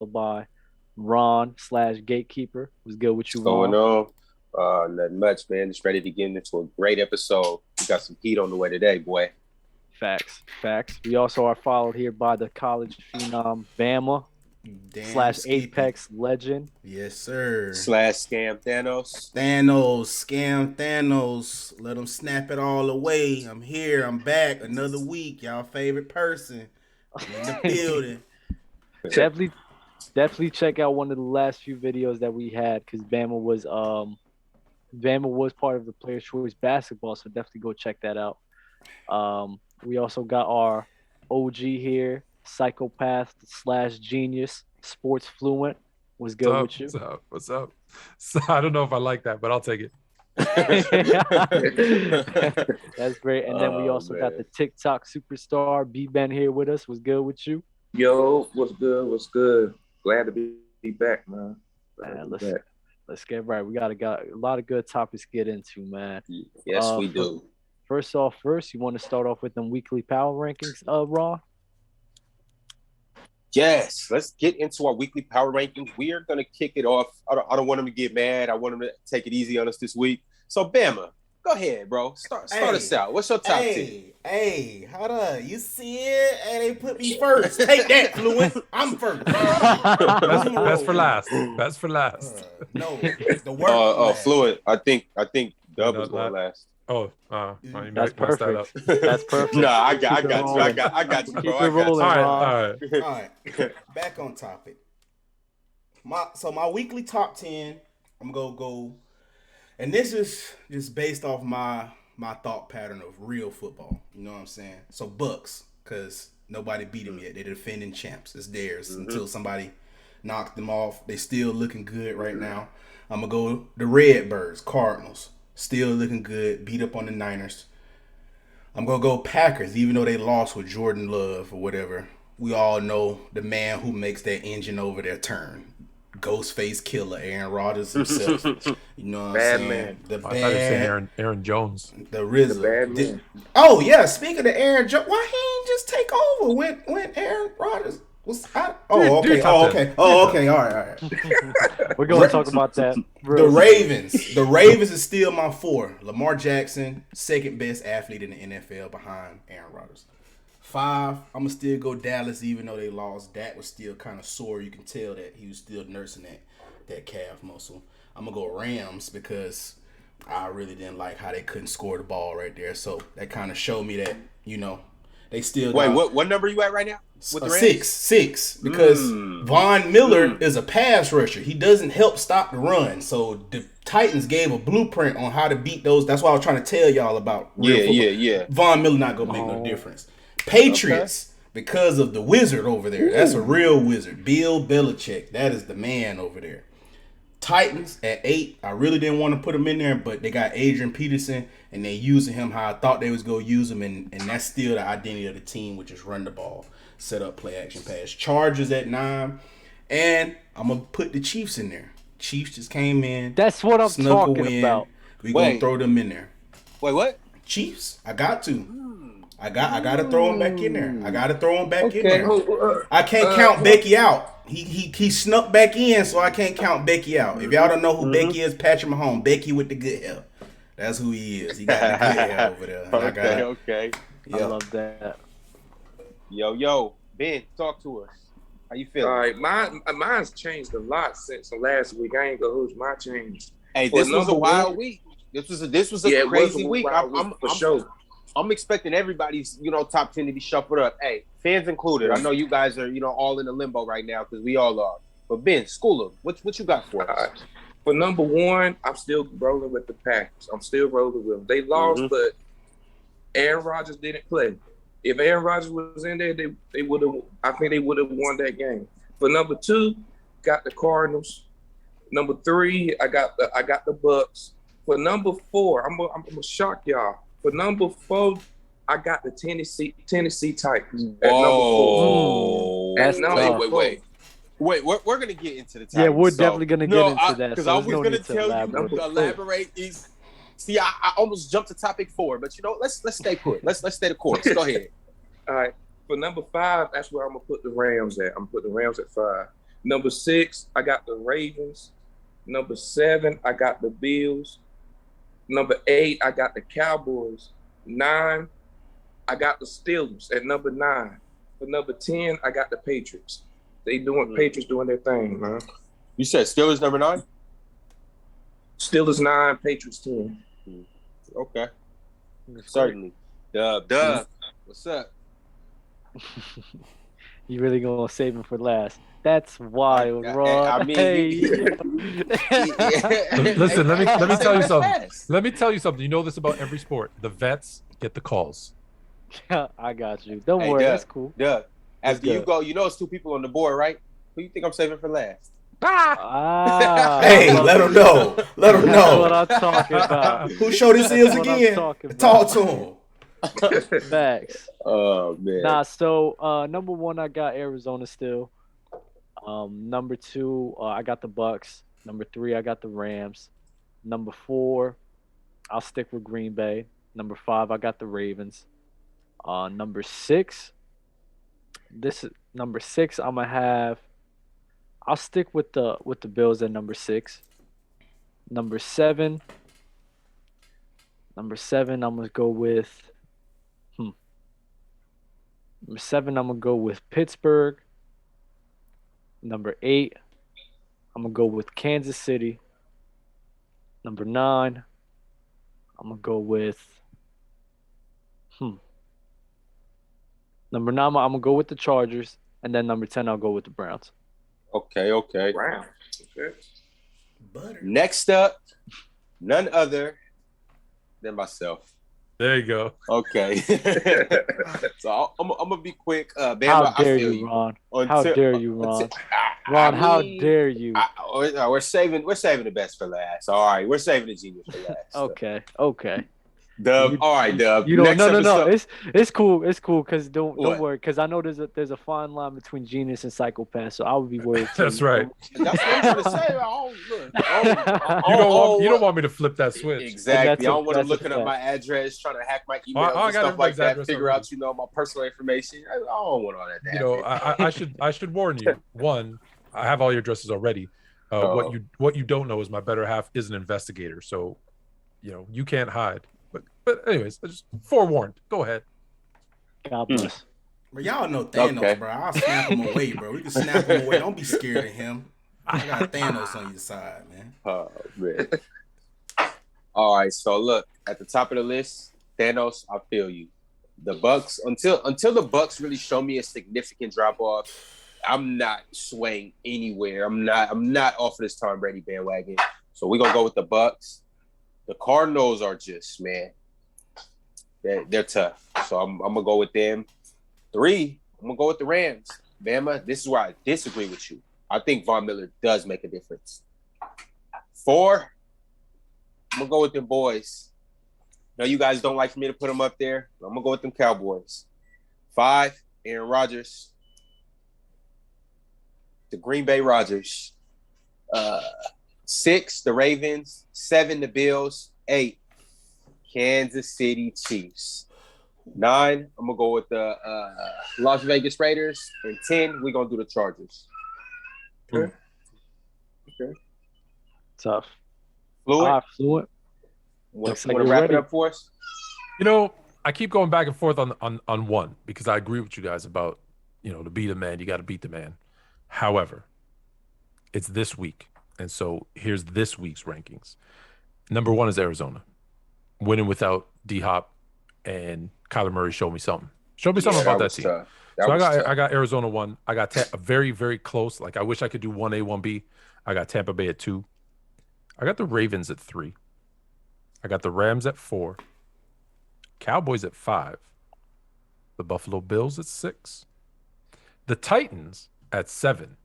by Ron/Gatekeeper. Was good with you, What's going Ron? on? Nothing much, man. Just ready to get into a great episode. We got some heat on the way today, boy. Facts, facts. We also are followed here by the college phenom Bama Damn slash skippy. Apex legend. Yes, sir. Slash scam Thanos. Thanos, scam Thanos. Let him snap it all away. I'm here. I'm back. Another week. Y'all favorite person. I'm in the building. definitely, definitely check out one of the last few videos that we had because Bama was part of the Players' Choice basketball, so definitely go check that out. We also got our OG here, psychopath slash genius, sports fluent. Was good with you. What's up? So, I don't know if I like that, but I'll take it. That's great. And then we also got the TikTok superstar B-Ben here with us. Was good with you. Yo, what's good? What's good? Glad to be back, man. Let's get right. We got a lot of good topics to get into, man. Yes, we do. First, you want to start off with them weekly power rankings, Raw? Yes, let's get into our weekly power rankings. We are going to kick it off. I don't want them to get mad. I want them to take it easy on us this week. So, Bama, go ahead, bro. Start us out. What's your top 10? Hey, hold on. You see it? Hey, they put me first. Take that, Fluent. I'm first. Best for last. Best for last. No, it's the work. Fluent. I think Dub was going last. That's perfect. That's perfect. No, I got you. I got you, bro. Keep it rolling, All right. Back on topic. My weekly top 10, I'm gonna go, and this is just based off my thought pattern of real football. You know what I'm saying? So Bucks, because nobody beat them yet. They're defending champs. It's theirs until somebody knocked them off. They still looking good right now. I'm gonna go the Redbirds, Cardinals. Still looking good. Beat up on the Niners. I'm going to go Packers, even though they lost with Jordan Love or whatever. We all know the man who makes that engine over there turn. Ghostface killer, Aaron Rodgers himself. You know what I'm saying? Man. The I thought you were saying Aaron Jones. The RZA. The bad man. Oh, yeah. Speaking of Aaron Jones, why he ain't just take over when Aaron Rodgers was out? Okay. All right. We're going to talk about that. The Ravens is still my 4. Lamar Jackson, second best athlete in the NFL behind Aaron Rodgers. 5, I'm going to still go Dallas even though they lost. Dak was still kind of sore. You can tell that he was still nursing that calf muscle. I'm going to go Rams because I really didn't like how they couldn't score the ball right there. So that kind of showed me that, they still Wait, what number are you at right now? With the Rams? 6 because Von Miller is a pass rusher. He doesn't help stop the run. So the Titans gave a blueprint on how to beat those. That's why I was trying to tell y'all about real football. Yeah. Von Miller not gonna make no difference. Patriots, because of the wizard over there. That's a real wizard. Bill Belichick. That is the man over there. Titans at 8. I really didn't want to put him in there, but they got Adrian Peterson, and they using him how I thought they was going to use him, and that's still the identity of the team, which is run the ball, set up, play action, pass. Chargers at 9, and I'm going to put the Chiefs in there. Chiefs just came in. That's what I'm talking about. We're going to throw them in there. Wait, what? Chiefs. I got to. I got to throw him back in there. In there. I can't count Becky out. He snuck back in, so I can't count Becky out. If y'all don't know who Becky is, Patrick Mahomes. Becky with the good hair. That's who he is. He got the good hair over there. Okay. I love that. Yo, Ben, talk to us. How you feeling? All right, mine's changed a lot since last week. I ain't gonna hold my change. Hey, this was a wild week. This was a crazy week. I'm expecting everybody's, top 10 to be shuffled up. Hey, fans included. I know you guys are, all in a limbo right now because we all are. But Ben, school them. What you got for us? For number 1, I'm still rolling with the Packers. I'm still rolling with them. They lost, but Aaron Rodgers didn't play. If Aaron Rodgers was in there, they would have. I think they would have won that game. For number 2, got the Cardinals. Number 3, I got the Bucks. For number 4, I'm gonna shock y'all. For number 4, I got the Tennessee Titans at Whoa. That's Wait, we're gonna get into the Titans. Yeah, we're definitely gonna get into that. Because I was gonna tell you to elaborate. See, I almost jumped to topic 4, but let's stay put. Let's stay the course. Go ahead. All right. For number 5, that's where I'm gonna put the Rams at. I'm gonna put the Rams at 5. Number 6, I got the Ravens. Number 7, I got the Bills. Number 8, I got the Cowboys. 9, I got the Steelers at number 9. For number 10, I got the Patriots. Patriots doing their thing, man. You said Steelers number 9? Steelers 9, Patriots 10. Okay. Certainly. Dub. What's up? You really gonna save him for last? That's wild, Ron. I mean, listen. Let me tell you something. Let me tell you something. You know this about every sport. The vets get the calls. I got you. Don't worry. That's cool. After you go, you know it's 2 people on the board, right? Who you think I'm saving for last? Hey, let him know. Let him know. That's what I'm talking about. Who show this is again? Talk to him. Facts. Oh man. Nah. So number 1, I got Arizona still. Number 2, I got the Bucks. Number 3, I got the Rams. Number 4, I'll stick with Green Bay. Number 5, I got the Ravens. Number 6, I'm gonna have. I'll stick with the Bills at number 6. Number 7, I'm gonna go with. Number 7, I'm gonna go with Pittsburgh. Number 8, I'm gonna go with Kansas City. Number 9, I'm gonna go with. Number 9, I'm gonna go with the Chargers, and then number 10, I'll go with the Browns. Okay. Browns. Okay. Next up, none other than myself. There you go. Okay. So I'm gonna be quick. Bama, How dare you, Ron? How dare you, Ron? Ron, how dare you? We're saving the best for last. All right, we're saving the genius for last. Okay. Dub. All right, Dub. You don't. No. It's cool. It's cool. Cause don't worry. Cause I know there's a fine line between genius and psychopath. So I would be worried too. That's right. That's what I'm trying to say. You don't want me to flip that switch. Exactly. I don't want them looking up my address, trying to hack my emails and stuff like that. Figure out, my personal information. I don't want all that to happen. I should warn you. 1, I have all your addresses already. What you don't know is my better half is an investigator. So, you can't hide. But anyways, just forewarned. Go ahead. God bless. Bro, y'all know Thanos, bro. I'll snap him away, bro. We can snap him away. Don't be scared of him. I got Thanos on your side, man. Oh, man. All right, so look, at the top of the list, Thanos, I feel you. The Bucks, until the Bucks really show me a significant drop-off, I'm not swaying anywhere. I'm not off of this Tom Brady bandwagon. So we're going to go with the Bucks. The Cardinals are just, man, they're tough. So I'm going to go with them. 3, I'm going to go with the Rams. Bama, this is where I disagree with you. I think Von Miller does make a difference. 4, I'm going to go with them boys. No, you guys don't like for me to put them up there. I'm going to go with them Cowboys. 5, Aaron Rodgers. The Green Bay Rodgers. 6, the Ravens. 7, the Bills. 8, Kansas City Chiefs. 9, I'm going to go with the Las Vegas Raiders. And 10, we're going to do the Chargers. Okay. Tough. Fluid? Fluid. Want to wrap it up for us? I keep going back and forth on 1 because I agree with you guys about, to beat a man, you got to beat the man. However, it's this week. And so here's this week's rankings. Number 1 is Arizona. Winning without D-Hop and Kyler Murray showed me something. Showed me something about that team. So I got Arizona 1. I got a very, very close. Like I wish I could do 1A, 1B. I got Tampa Bay at 2. I got the Ravens at 3. I got the Rams at 4. Cowboys at 5. The Buffalo Bills at 6. The Titans at 7.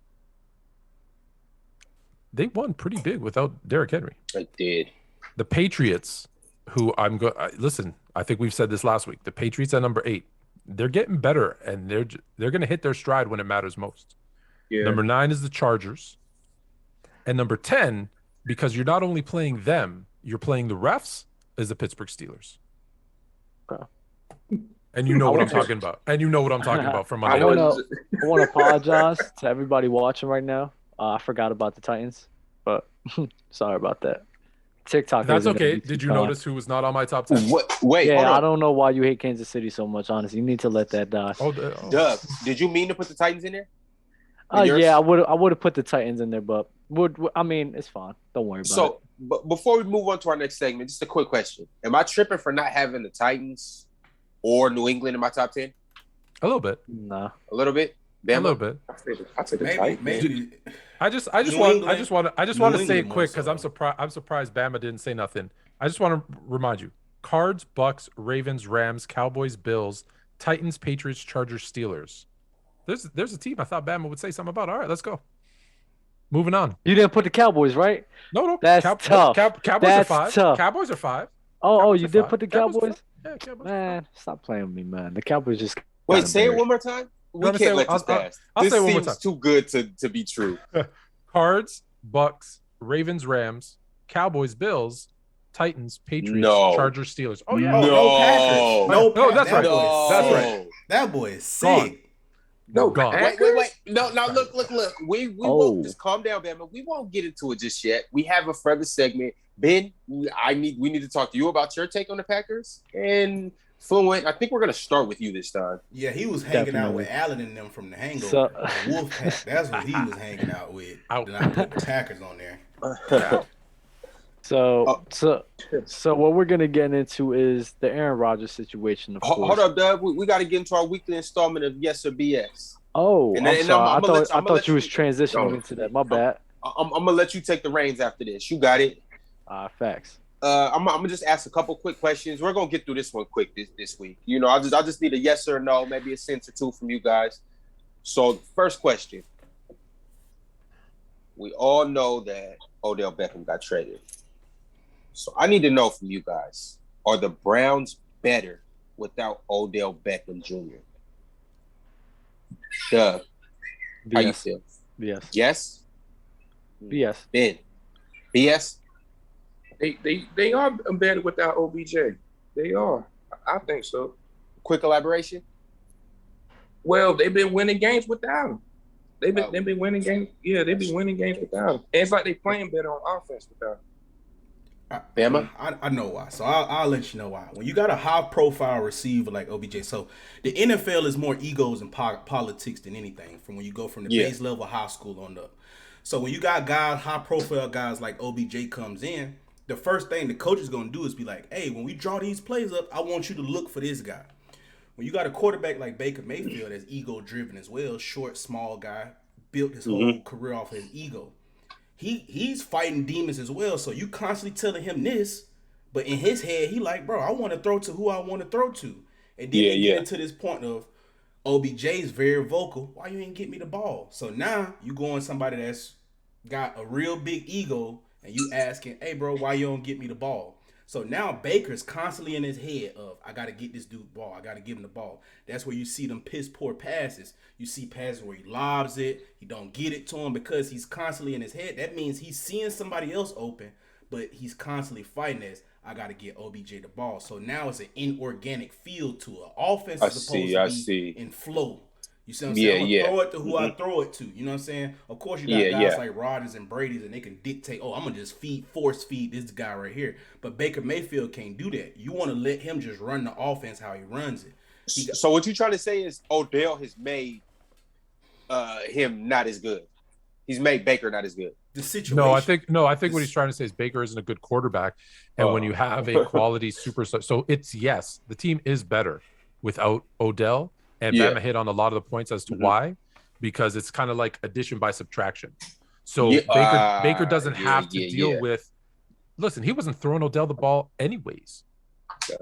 They won pretty big without Derrick Henry. They did. The Patriots, who listen, I think we've said this last week. The Patriots at number 8. They're getting better, and they're going to hit their stride when it matters most. Yeah. Number 9 is the Chargers. And number 10, because you're not only playing them, you're playing the refs, is the Pittsburgh Steelers. Okay. And you know what I'm talking about. And you know what I'm talking about from Monday. I want to apologize to everybody watching right now. I forgot about the Titans, but sorry about that. TikTok. That's okay. Did you notice who was not on my top 10? Wait, yeah, I don't know why you hate Kansas City so much. Honestly, you need to let that die. Dub, did you mean to put the Titans in there? Yeah, I would have put the Titans in there, but I mean, it's fine. Don't worry about it. So, but before we move on to our next segment, just a quick question: am I tripping for not having the Titans or New England in my top 10? A little bit. Nah. A little bit. A little bit. I take the Titans. Maybe. I just want to say it quick because I'm surprised Bama didn't say nothing. I just want to remind you: Cards, Bucks, Ravens, Rams, Cowboys, Bills, Titans, Patriots, Chargers, Steelers. There's a team I thought Bama would say something about. All right, let's go. Moving on. You didn't put the Cowboys, right? No. That's tough. Cowboys are 5. Tough. Cowboys are 5. Oh, you did put the Cowboys? Yeah, Cowboys. Man, stop playing with me, man. The Cowboys just. Wait, say it one more time. We can't let this pass. I'll say it one more time. time. This seems too good to be true. Cards, Bucks, Ravens, Rams, Cowboys, Bills, Titans, Patriots, Chargers, Steelers. Oh yeah. No Packers. No, that's right. That's right. That boy is sick. No, wait. No, look. We won't just calm down, Bama. We won't get into it just yet. We have a further segment. Ben, we need to talk to you about your take on the Packers. And Fluent, I think we're gonna start with you this time. Yeah, he was hanging out with Allen and them from the Hangover. The Wolfpack. That's what he was hanging out with. Then I put the Packers on there. So what we're gonna get into is the Aaron Rodgers situation. Of course. Hold up, Dub. We got to get into our weekly installment of Yes or BS. Oh, I'm sorry. I thought you was transitioning into that. My bad. I'm gonna let you take the reins after this. You got it. Facts. I'm gonna just ask a couple quick questions. We're gonna get through this one quick this week. You know, I just need a yes or no, maybe a sentence or two from you guys. So, first question: we all know that Odell Beckham got traded. So I need to know from you guys: are the Browns better without Odell Beckham Jr.? How you feel? BS. Yes. BS. Ben. BS. They are better without OBJ. They are. I think so. Quick elaboration. Well, they've been winning games without him. They've been winning games. Yeah, they've been winning games without him. And it's like they playing better on offense without him. Bama? I know why. So I'll let you know why. When you got a high-profile receiver like OBJ, so the NFL is more egos and politics than anything. From when you go from the base level high school on up. So when you got guys, high-profile guys like OBJ comes in, the first thing the coach is going to do is be like, hey, when we draw these plays up, I want you to look for this guy. When you got a quarterback like Baker Mayfield that's ego-driven as well, short, small guy, built his whole career off his ego. He's fighting demons as well, so you constantly telling him this, but in his head, he like, bro, I want to throw to who I want to throw to. And then they get into this point of OBJ's very vocal. Why you ain't get me the ball? So now you go on somebody that's got a real big ego, and you asking, hey, bro, why you don't get me the ball? So now Baker's constantly in his head of, I got to get this dude the ball. I got to give him the ball. That's where you see them piss poor passes. You see passes where he lobs it. He don't get it to him because he's constantly in his head. That means he's seeing somebody else open, but he's constantly fighting this. I got to get OBJ the ball. So now it's an inorganic feel to it. Offense is supposed to be in flow. You see what I'm saying? I'm gonna throw it to who I throw it to. You know what I'm saying? Of course, you got guys like Rodgers and Brady's, and they can dictate, I'm going to just force feed this guy right here. But Baker Mayfield can't do that. You want to let him just run the offense how he runs it. So what you're trying to say is Odell has made him not as good. He's made Baker not as good. The situation. No, I think what he's trying to say is Baker isn't a good quarterback. And when you have a quality superstar, so it's yes, the team is better without Odell. And Bama hit on a lot of the points as to why, because it's kind of like addition by subtraction. So Baker doesn't have to deal with. Listen, he wasn't throwing Odell the ball anyways.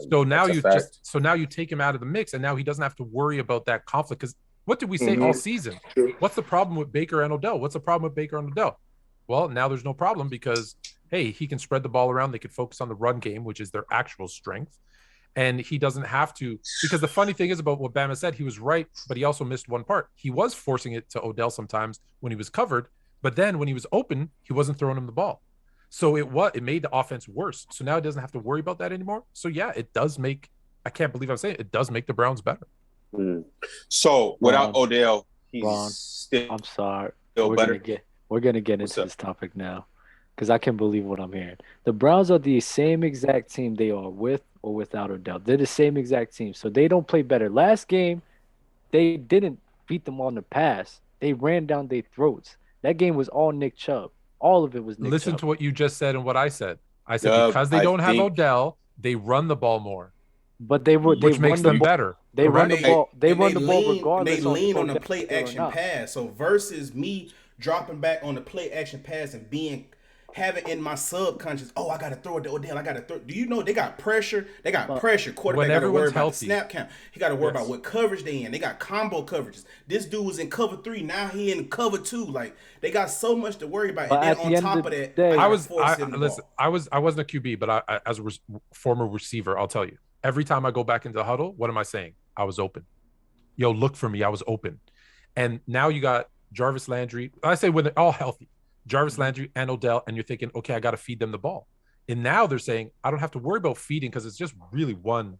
So now you take him out of the mix, and now he doesn't have to worry about that conflict. Because what did we say all season? What's the problem with Baker and Odell? What's the problem with Baker and Odell? Well, now there's no problem because hey, he can spread the ball around. They can focus on the run game, which is their actual strength. And he doesn't have to, because the funny thing is about what Bama said, he was right, but he also missed one part. He was forcing it to Odell sometimes when he was covered, but then when he was open, he wasn't throwing him the ball. So it made the offense worse. So now he doesn't have to worry about that anymore. So yeah, it does make I can't believe I'm saying it does make the Browns better. So without Odell, he's still. I'm sorry. Better. We're gonna get into this topic now, because I can't believe what I'm hearing. The Browns are the same exact team they are with or without Odell. They're the same exact team, so they don't play better. Last game, they didn't beat them on the pass. They ran down their throats. That game was all Nick Chubb. All of it was Nick Chubb. Listen to what you just said and what I said. I said because they don't have Odell, they run the ball more. But which makes them better. They run the ball. They run the ball regardless. They lean on the play action pass. So versus me dropping back on the play action pass and having in my subconscious, I gotta throw it to Odell. I gotta throw. Do you know they got pressure? They got pressure. Quarterback got to worry about the snap count. He got to worry about what coverage they in. They got combo coverages. This dude was in cover 3. Now he in cover 2. Like they got so much to worry about. But and then on top of that, I wasn't a QB, but I as a former receiver, I'll tell you. Every time I go back into the huddle, what am I saying? I was open. Yo, look for me. I was open. And now you got Jarvis Landry. I say when they're all healthy, Jarvis Landry and Odell, and you're thinking, okay, I got to feed them the ball. And now they're saying, I don't have to worry about feeding because it's just really one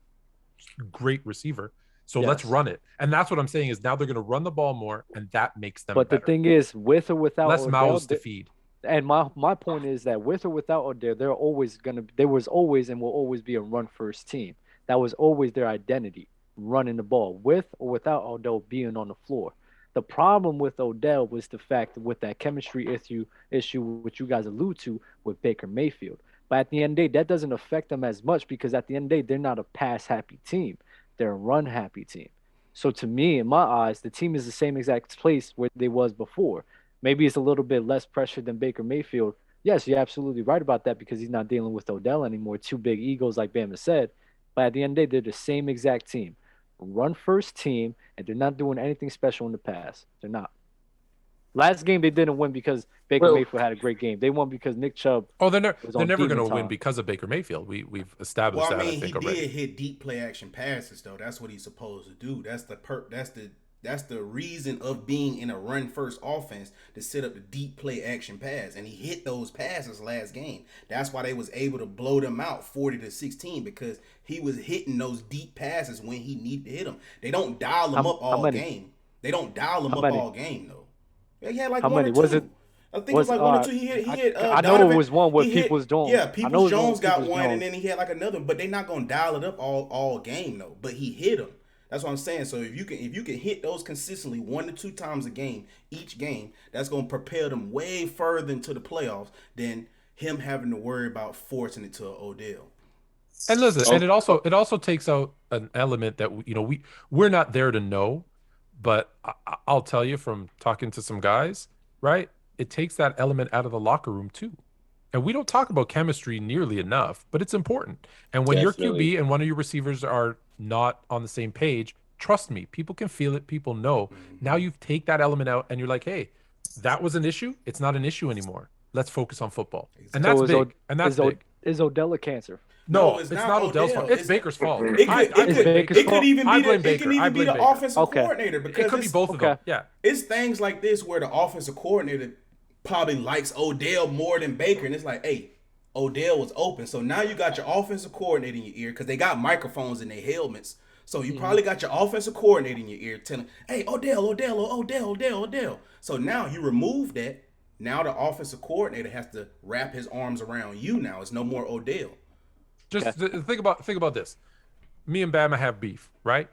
great receiver. So let's run it. And that's what I'm saying is now they're going to run the ball more, and that makes them better. The thing is, with or without less Odell, mouths to feed. And my point is that with or without Odell, there was always and will always be a run first team. That was always their identity, running the ball, with or without Odell being on the floor. The problem with Odell was the fact that with that chemistry issue, which you guys allude to with Baker Mayfield. But at the end of the day, that doesn't affect them as much because at the end of the day, they're not a pass-happy team. They're a run-happy team. So to me, in my eyes, the team is the same exact place where they was before. Maybe it's a little bit less pressure than Baker Mayfield. Yes, you're absolutely right about that because he's not dealing with Odell anymore. 2 big egos, like Bama said. But at the end of the day, they're the same exact team. Run first team, and they're not doing anything special in the pass. They're not. Last game they didn't win because Baker Mayfield had a great game. They won because Nick Chubb. They're never going to win because of Baker Mayfield. We've established that. I think already. He did hit deep play action passes though. That's what he's supposed to do. That's the reason of being in a run first offense to set up the deep play action pass, and he hit those passes last game. That's why they was able to blow them out 40-16 because he was hitting those deep passes when he needed to hit them. They don't dial them up all game. They don't dial them up all game though. He had like one or two. Was it? I think it was like 1 or 2. He hit. I know it was one with Peoples Jones. Yeah, Peoples Jones got one, and then he had like another. But they're not gonna dial it up all game though. But he hit them. That's what I'm saying. So if you can hit those consistently 1 to 2 times a game, each game, that's gonna propel them way further into the playoffs than him having to worry about forcing it to Odell. And listen, and it also takes out an element that we're not there to know, but I'll tell you from talking to some guys, right? It takes that element out of the locker room too. And we don't talk about chemistry nearly enough, but it's important. And when your QB and one of your receivers are not on the same page, trust me, people can feel it. People know. Now you take that element out and you're like, hey, that was an issue. It's not an issue anymore. Let's focus on football. And that's big. And that's big. Is Odell a cancer? No, it's not Odell's fault. It's Baker's fault. It could even be the offensive coordinator because it could be both of them. Yeah. It's things like this where the offensive coordinator probably likes Odell more than Baker, and it's like, hey, Odell was open. So now you got your offensive coordinator in your ear because they got microphones in their helmets. So you probably got your offensive coordinator in your ear telling, hey, Odell. So now you remove that. Now the offensive coordinator has to wrap his arms around you now. It's no more Odell. Just think about this. Me and Bama have beef, right?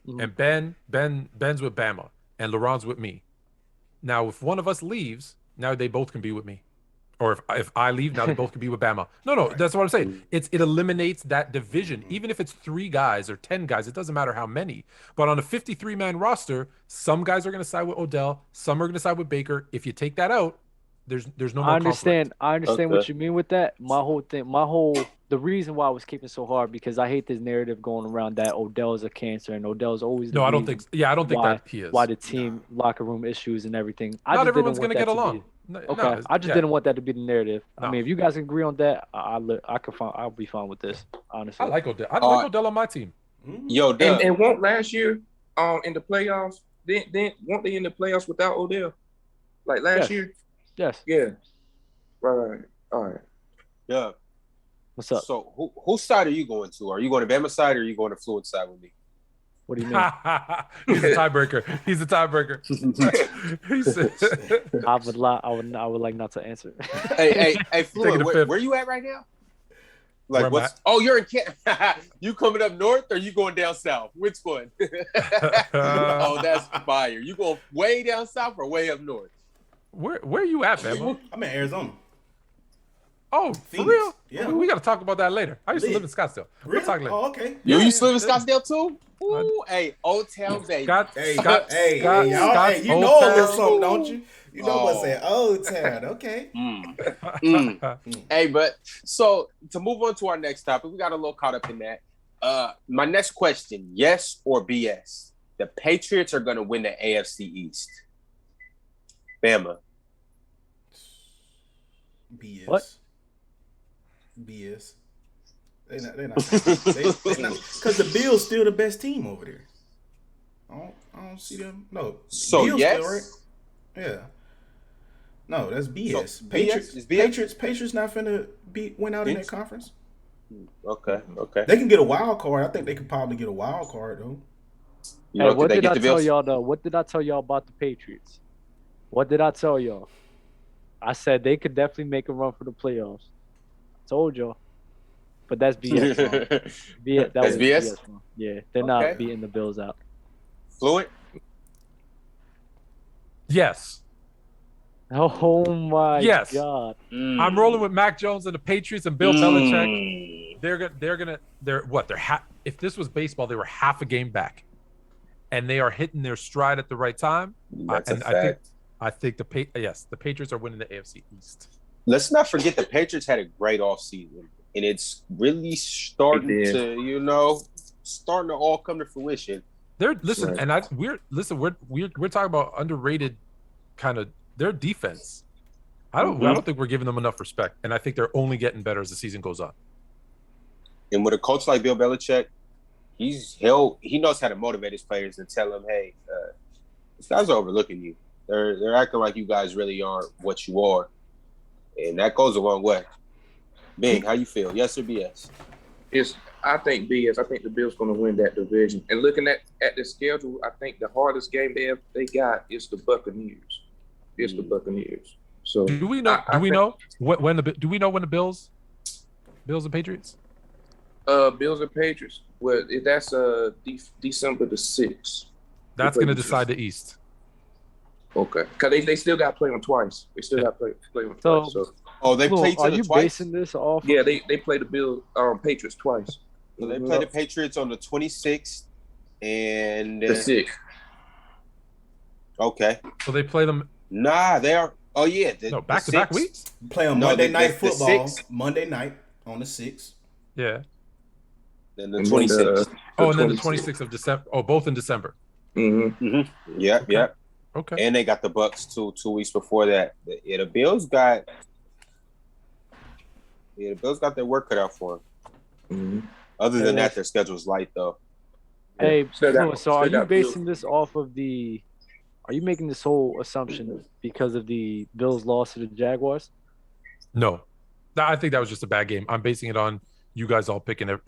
And Ben's with Bama and LeBron's with me. Now, if one of us leaves, now they both can be with me. Or if I leave, now they both can be with Bama. No, that's what I'm saying. It eliminates that division. Even if it's 3 guys or 10 guys, it doesn't matter how many. But on a 53-man roster, some guys are going to side with Odell, some are going to side with Baker. If you take that out, there's no more conflict. I understand what you mean with that. The reason why I was keeping so hard because I hate this narrative going around that Odell's a cancer and Odell's always I don't think that he is. Why the team locker room issues and everything. Not everyone's going to get along. I just didn't want that to be the narrative. I mean, if you guys agree on that, I'll be fine with this. Honestly, I like Odell. I like Odell on my team. Yo, and won't last year in the playoffs? Then won't they in the playoffs without Odell? Like last year? Yes. Yeah. Right. All right. Yeah. What's up? So whose side are you going to? Are you going to Bama side or are you going to Fluent side with me? What do you mean? He's a tiebreaker. He said, I would like not to answer. Hey, Fluent, where you at right now? Like what's? Oh, you're in Canada. You coming up north or you going down south? Which one? Oh, that's fire. You going way down south or way up north? Where you at, man? I'm in Arizona. Oh, Phoenix. for real? Yeah. We got to talk about that later. I used to live in Scottsdale. Really? We'll talk later. Oh, okay. You used to live in Scottsdale too? Ooh, hey, Old Town baby. Hey, y'all, hey, you know a little something, don't you? You know what's saying Old Town, okay? Hey, but so to move on to our next topic, we got a little caught up in that. My next question: yes or BS? The Patriots are going to win the AFC East. Bama. BS. What? BS. They're not because the Bills still the best team over there. I don't see them. No. So Bills yes, still, right? Yeah. No, that's BS. So Patriots. BS? Patriots not finna win out in that conference. Okay. They can get a wild card. I think they could probably get a wild card though. Hey, what did I tell y'all though? What did I tell y'all about the Patriots? What did I tell y'all? I said they could definitely make a run for the playoffs. Told y'all. But that's BS. That's BS? Yeah, they're not beating the Bills out. Fluent? Yes. Oh my God. I'm rolling with Mac Jones and the Patriots and Bill Belichick. If this was baseball, they were half a game back. And they are hitting their stride at the right time. That's a fact. I think the Patriots are winning the AFC East. Let's not forget the Patriots had a great offseason. And it's really starting to all come to fruition. We're talking about underrated kind of their defense. I don't think we're giving them enough respect, and I think they're only getting better as the season goes on. And with a coach like Bill Belichick, he knows how to motivate his players and tell them, hey, these guys are overlooking you. They're acting like you guys really aren't what you are, and that goes a long way. Big, how you feel? Yes or BS? I think BS. I think the Bills going to win that division. And looking at the schedule, I think the hardest game they got is the Buccaneers. It's the Buccaneers. So do we know? Do we know when the Bills and Patriots? Bills and Patriots. Well, that's December the 6th. That's going to decide the East. Okay, because they still got to play them twice. They still got to play them twice. So. They played Are you twice? basing this off? Yeah, they play the Bills, Patriots twice. So they play the Patriots on the 26th and the 6th. Okay. So they play them. Nah, they are. Oh yeah, back-to-back weeks. Play on Monday night football. Monday night on the 6th. Yeah. Then the 26th. And then the 26th of December. Oh, both in December. Mm-hmm. Yeah. Okay. And they got the Bucks 2 weeks before that. Yeah, the Bills got their work cut out for them. Mm-hmm. Other than that, their schedule's light though. Hey, so are you basing this off of are you making this whole assumption because of the Bills' loss to the Jaguars? No, I think that was just a bad game. I'm basing it on you guys all picking the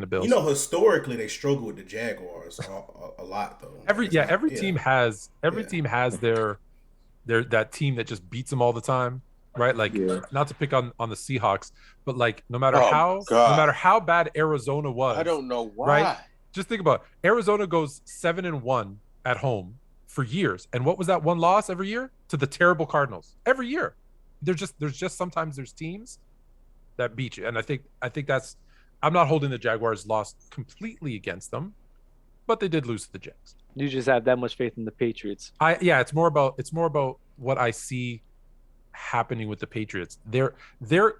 Bills. You know, historically they struggle with the Jaguars a lot though. Every team has their that team that just beats them all the time, right? Like not to pick on the Seahawks, but like no matter how bad Arizona was, I don't know why. Right? Just think about it. Arizona goes 7-1 at home for years, and what was that one loss every year to the terrible Cardinals? Every year, there's just sometimes there's teams that beat you, and I think that's. I'm not holding the Jaguars' loss completely against them, but they did lose to the Jags. You just have that much faith in the Patriots. It's more about what I see happening with the Patriots. The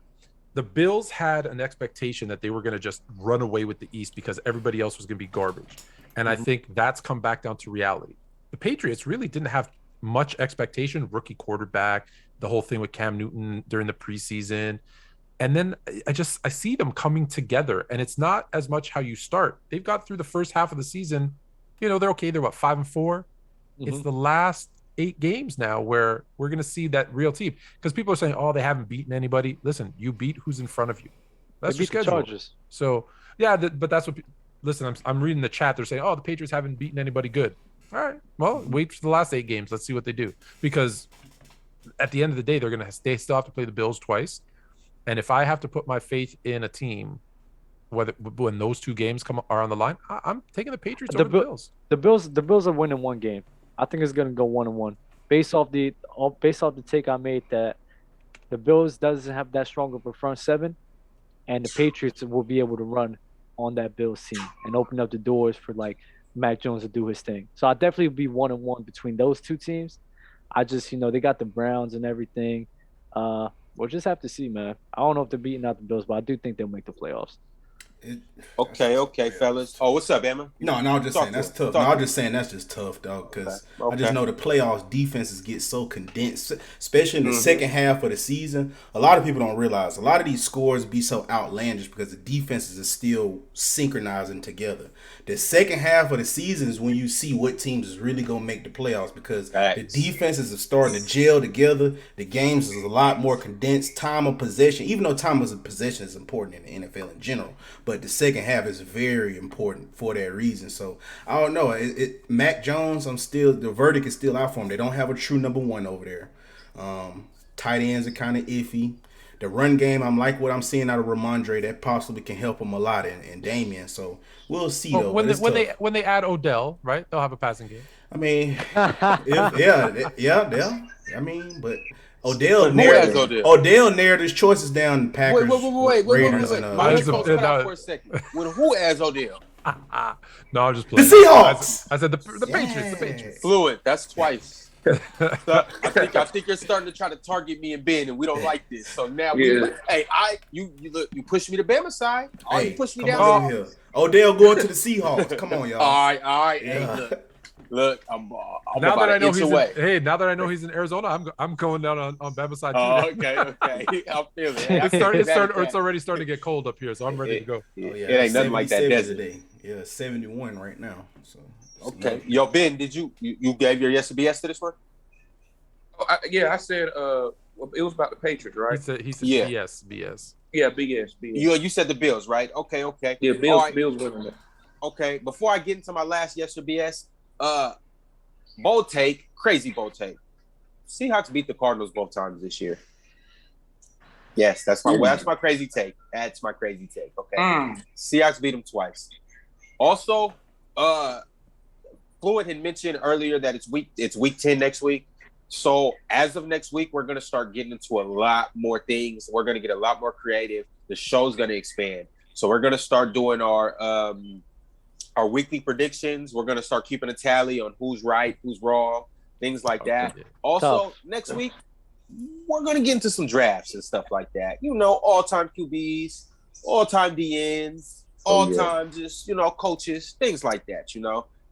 Bills had an expectation that they were going to just run away with the East because everybody else was going to be garbage, and I think that's come back down to reality. The Patriots really didn't have much expectation. Rookie quarterback, the whole thing with Cam Newton during the preseason. And then I see them coming together, and it's not as much how you start. They've got through the first half of the season. They're okay. They're 5-4. Mm-hmm. It's the last 8 games now where we're going to see that real team, because people are saying, oh, they haven't beaten anybody. Listen, you beat who's in front of you. That's They your beat the schedule. Chargers. So yeah, but that's what. Listen, I'm reading the chat. They're saying, "Oh, the Patriots haven't beaten anybody good." All right. Well, wait for the last 8 games. Let's see what they do. Because at the end of the day, they still have to play the Bills twice. And if I have to put my faith in a team, when those 2 games are on the line, I'm taking the Patriots over the Bills. The Bills are winning 1 game. I think it's gonna go 1-1. Based off the take I made that the Bills doesn't have that strong of a front 7, and the Patriots will be able to run on that Bills team and open up the doors for like Mac Jones to do his thing. So I definitely be 1-1 between those 2 teams. I just, they got the Browns and everything. We'll just have to see, man. I don't know if they're beating out the Bills, but I do think they'll make the playoffs. Okay, fellas. Oh, what's up, Emma? No, I'm just saying that's tough. No, I'm just saying that's just tough, dog. Because I just know the playoffs defenses get so condensed, especially in the second half of the season. A lot of people don't realize a lot of these scores be so outlandish because the defenses are still synchronizing together. The second half of the season is when you see what teams is really gonna make the playoffs because the defenses are starting to gel together. The games is a lot more condensed. Time of possession, even though time of possession is important in the NFL in general, but the second half is very important for that reason. So I don't know. Mac Jones, the verdict is still out for him. They don't have a true number 1 over there. Tight ends are kind of iffy. The run game, I'm like what I'm seeing out of Ramondre. That possibly can help him a lot, and Damian. So we'll see though. When they add Odell, right? They'll have a passing game. I mean, yeah. I mean, but Odell narrowed his choices down. Packers, Raiders, and for a second. Who has Odell? No, I'm just playing. The Seahawks. I said the Patriots. The Patriots. Fluid. That's twice. I think you're starting to try to target me and Ben, and we don't like this. So now, you push me to Bama side. You push me down here. Odell going to the Seahawks. Come on, y'all. All right. Yeah. Hey, look, I'm now about that I know he's away. Now that I know he's in Arizona, I'm going down on Bama side too. Oh, okay. I'm feeling it. It's already starting to get cold up here, so I'm ready to go. It ain't nothing like that desert. Today. Yeah, 71 right now. So. Okay. Yo, Ben, did you gave your yes to BS to this one? I said it was about the Patriots, right? He said BS. Yeah, BS. You said the Bills, right? Okay. Yeah, Bills winning that. Okay. Before I get into my last yes or BS, bold take, crazy bold take. Seahawks beat the Cardinals both times this year. Yes, that's my crazy take. That's my crazy take. Okay. Seahawks beat them twice. Also, Fluid had mentioned earlier that it's week 10 next week. So as of next week, we're gonna start getting into a lot more things. We're gonna get a lot more creative. The show's gonna expand. So we're gonna start doing our weekly predictions. We're gonna start keeping a tally on who's right, who's wrong, things like that. Also, next week, we're gonna get into some drafts and stuff like that. All-time QBs, all-time DNs, all-time just coaches, things like that.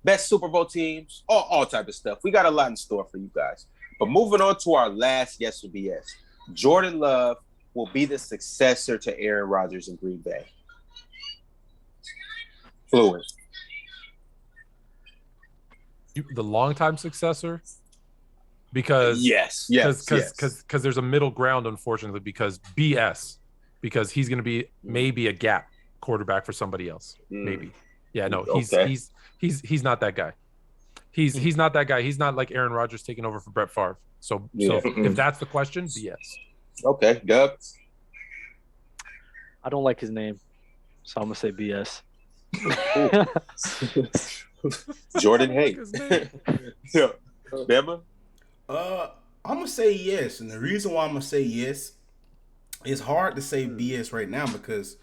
Best Super Bowl teams, all type of stuff. We got a lot in store for you guys. But moving on to our last yes or BS. Jordan Love will be the successor to Aaron Rodgers in Green Bay. Fluid. The longtime successor? Because yes. Because there's a middle ground, unfortunately, because he's going to be maybe a gap quarterback for somebody else. Maybe. Yeah, no, he's not that guy. He's not that guy. He's not like Aaron Rodgers taking over for Brett Favre. So if that's the question, BS. Okay, Dub. I don't like his name, so I'm gonna say BS. Jordan Hay. Yeah. Bama? I'm gonna say yes, and the reason why I'm gonna say yes, it's hard to say BS right now because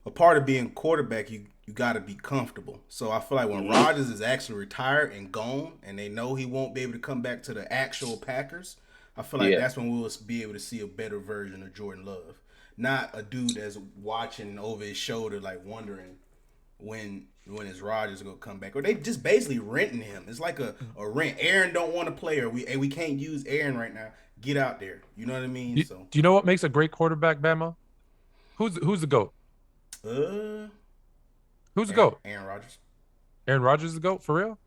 a part of being quarterback, you got to be comfortable. So I feel like when Rodgers is actually retired and gone, and they know he won't be able to come back to the actual Packers, I feel like that's when we'll be able to see a better version of Jordan Love, not a dude that's watching over his shoulder, like wondering when is Rodgers gonna come back, or they just basically renting him. It's like a rent. Aaron don't want to play, or we can't use Aaron right now. Get out there. You know what I mean? Do you know what makes a great quarterback, Bama? Who's the GOAT? Who's the GOAT? Aaron Rodgers. Aaron Rodgers is the GOAT for real?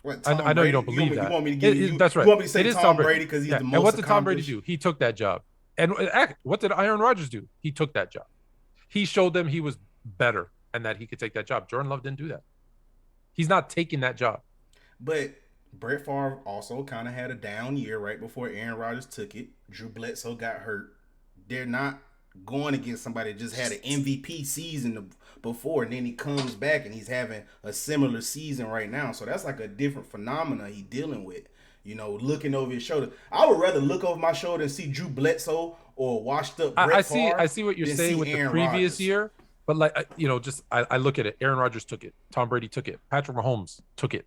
What, I know you don't believe that. You want me to give you? That's right. You want me to say it is Tom Brady because he's the most. And what did Tom Brady do? He took that job. And what did Aaron Rodgers do? He took that job. he showed them he was better and that he could take that job. Jordan Love didn't do that. He's not taking that job. But Brett Favre also kind of had a down year right before Aaron Rodgers took it. Drew Bledsoe got hurt. They're not going against somebody that just had an MVP season before, and then he comes back and he's having a similar season right now. So that's like a different phenomena he's dealing with. You know, looking over his shoulder. I would rather look over my shoulder and see Drew Bledsoe or washed up Brett Favre. I see what you're saying with the previous year, but like I look at it. Aaron Rodgers took it. Tom Brady took it. Patrick Mahomes took it.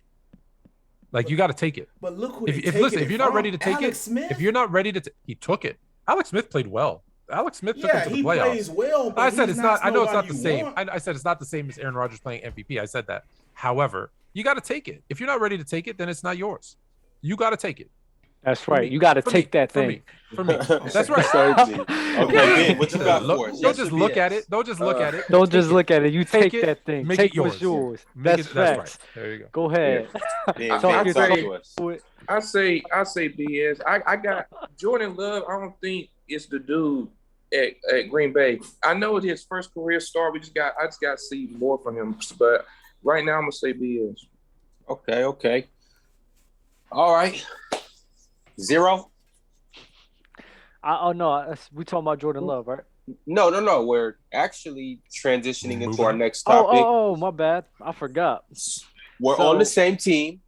Like, you got to take it. But look who if you're not ready to take it, if you're not ready to, he took it. Alex Smith played well. Alex Smith took him to the playoffs. Yeah, he plays well. But I said it's not. I know it's not the same. I said it's not the same as Aaron Rodgers playing MVP. I said that. However, you got to take it. If you're not ready to take it, then it's not yours. You got to take it. That's right. You got to take that thing. For me. That's right. Okay, Ben, what you got for us? Don't just look at it. Don't just look at it. Don't just look at it. You take that thing. Make take it what's yours. That's facts. right. There you go. Go ahead. Yeah. I say BS. I got Jordan Love. I don't think it's the dude at Green Bay. I know it's his first career start. I just got to see more from him. But right now, I'm gonna say BS. Okay. All right. 0. Oh no, we talking about Jordan Love, right? No. We're actually transitioning into our next topic. Oh, my bad. I forgot. We're on the same team.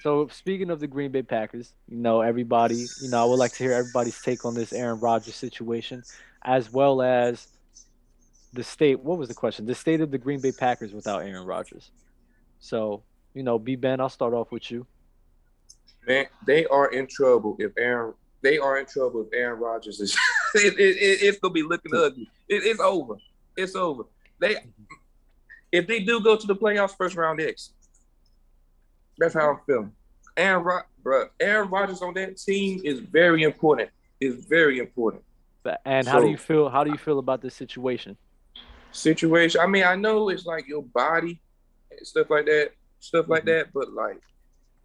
So speaking of the Green Bay Packers, everybody, I would like to hear everybody's take on this Aaron Rodgers situation, as well as the state. What was the question? The state of the Green Bay Packers without Aaron Rodgers. So, B-Ben, I'll start off with you. Man, they are in trouble if Aaron Rodgers is. It's gonna be looking ugly. It's over. It's over. If they do go to the playoffs, first round exit. That's how I'm feeling. Aaron Rodgers on that team is very important. It's very important. And how do you feel? How do you feel about this situation? I mean, I know it's like your body and stuff like that.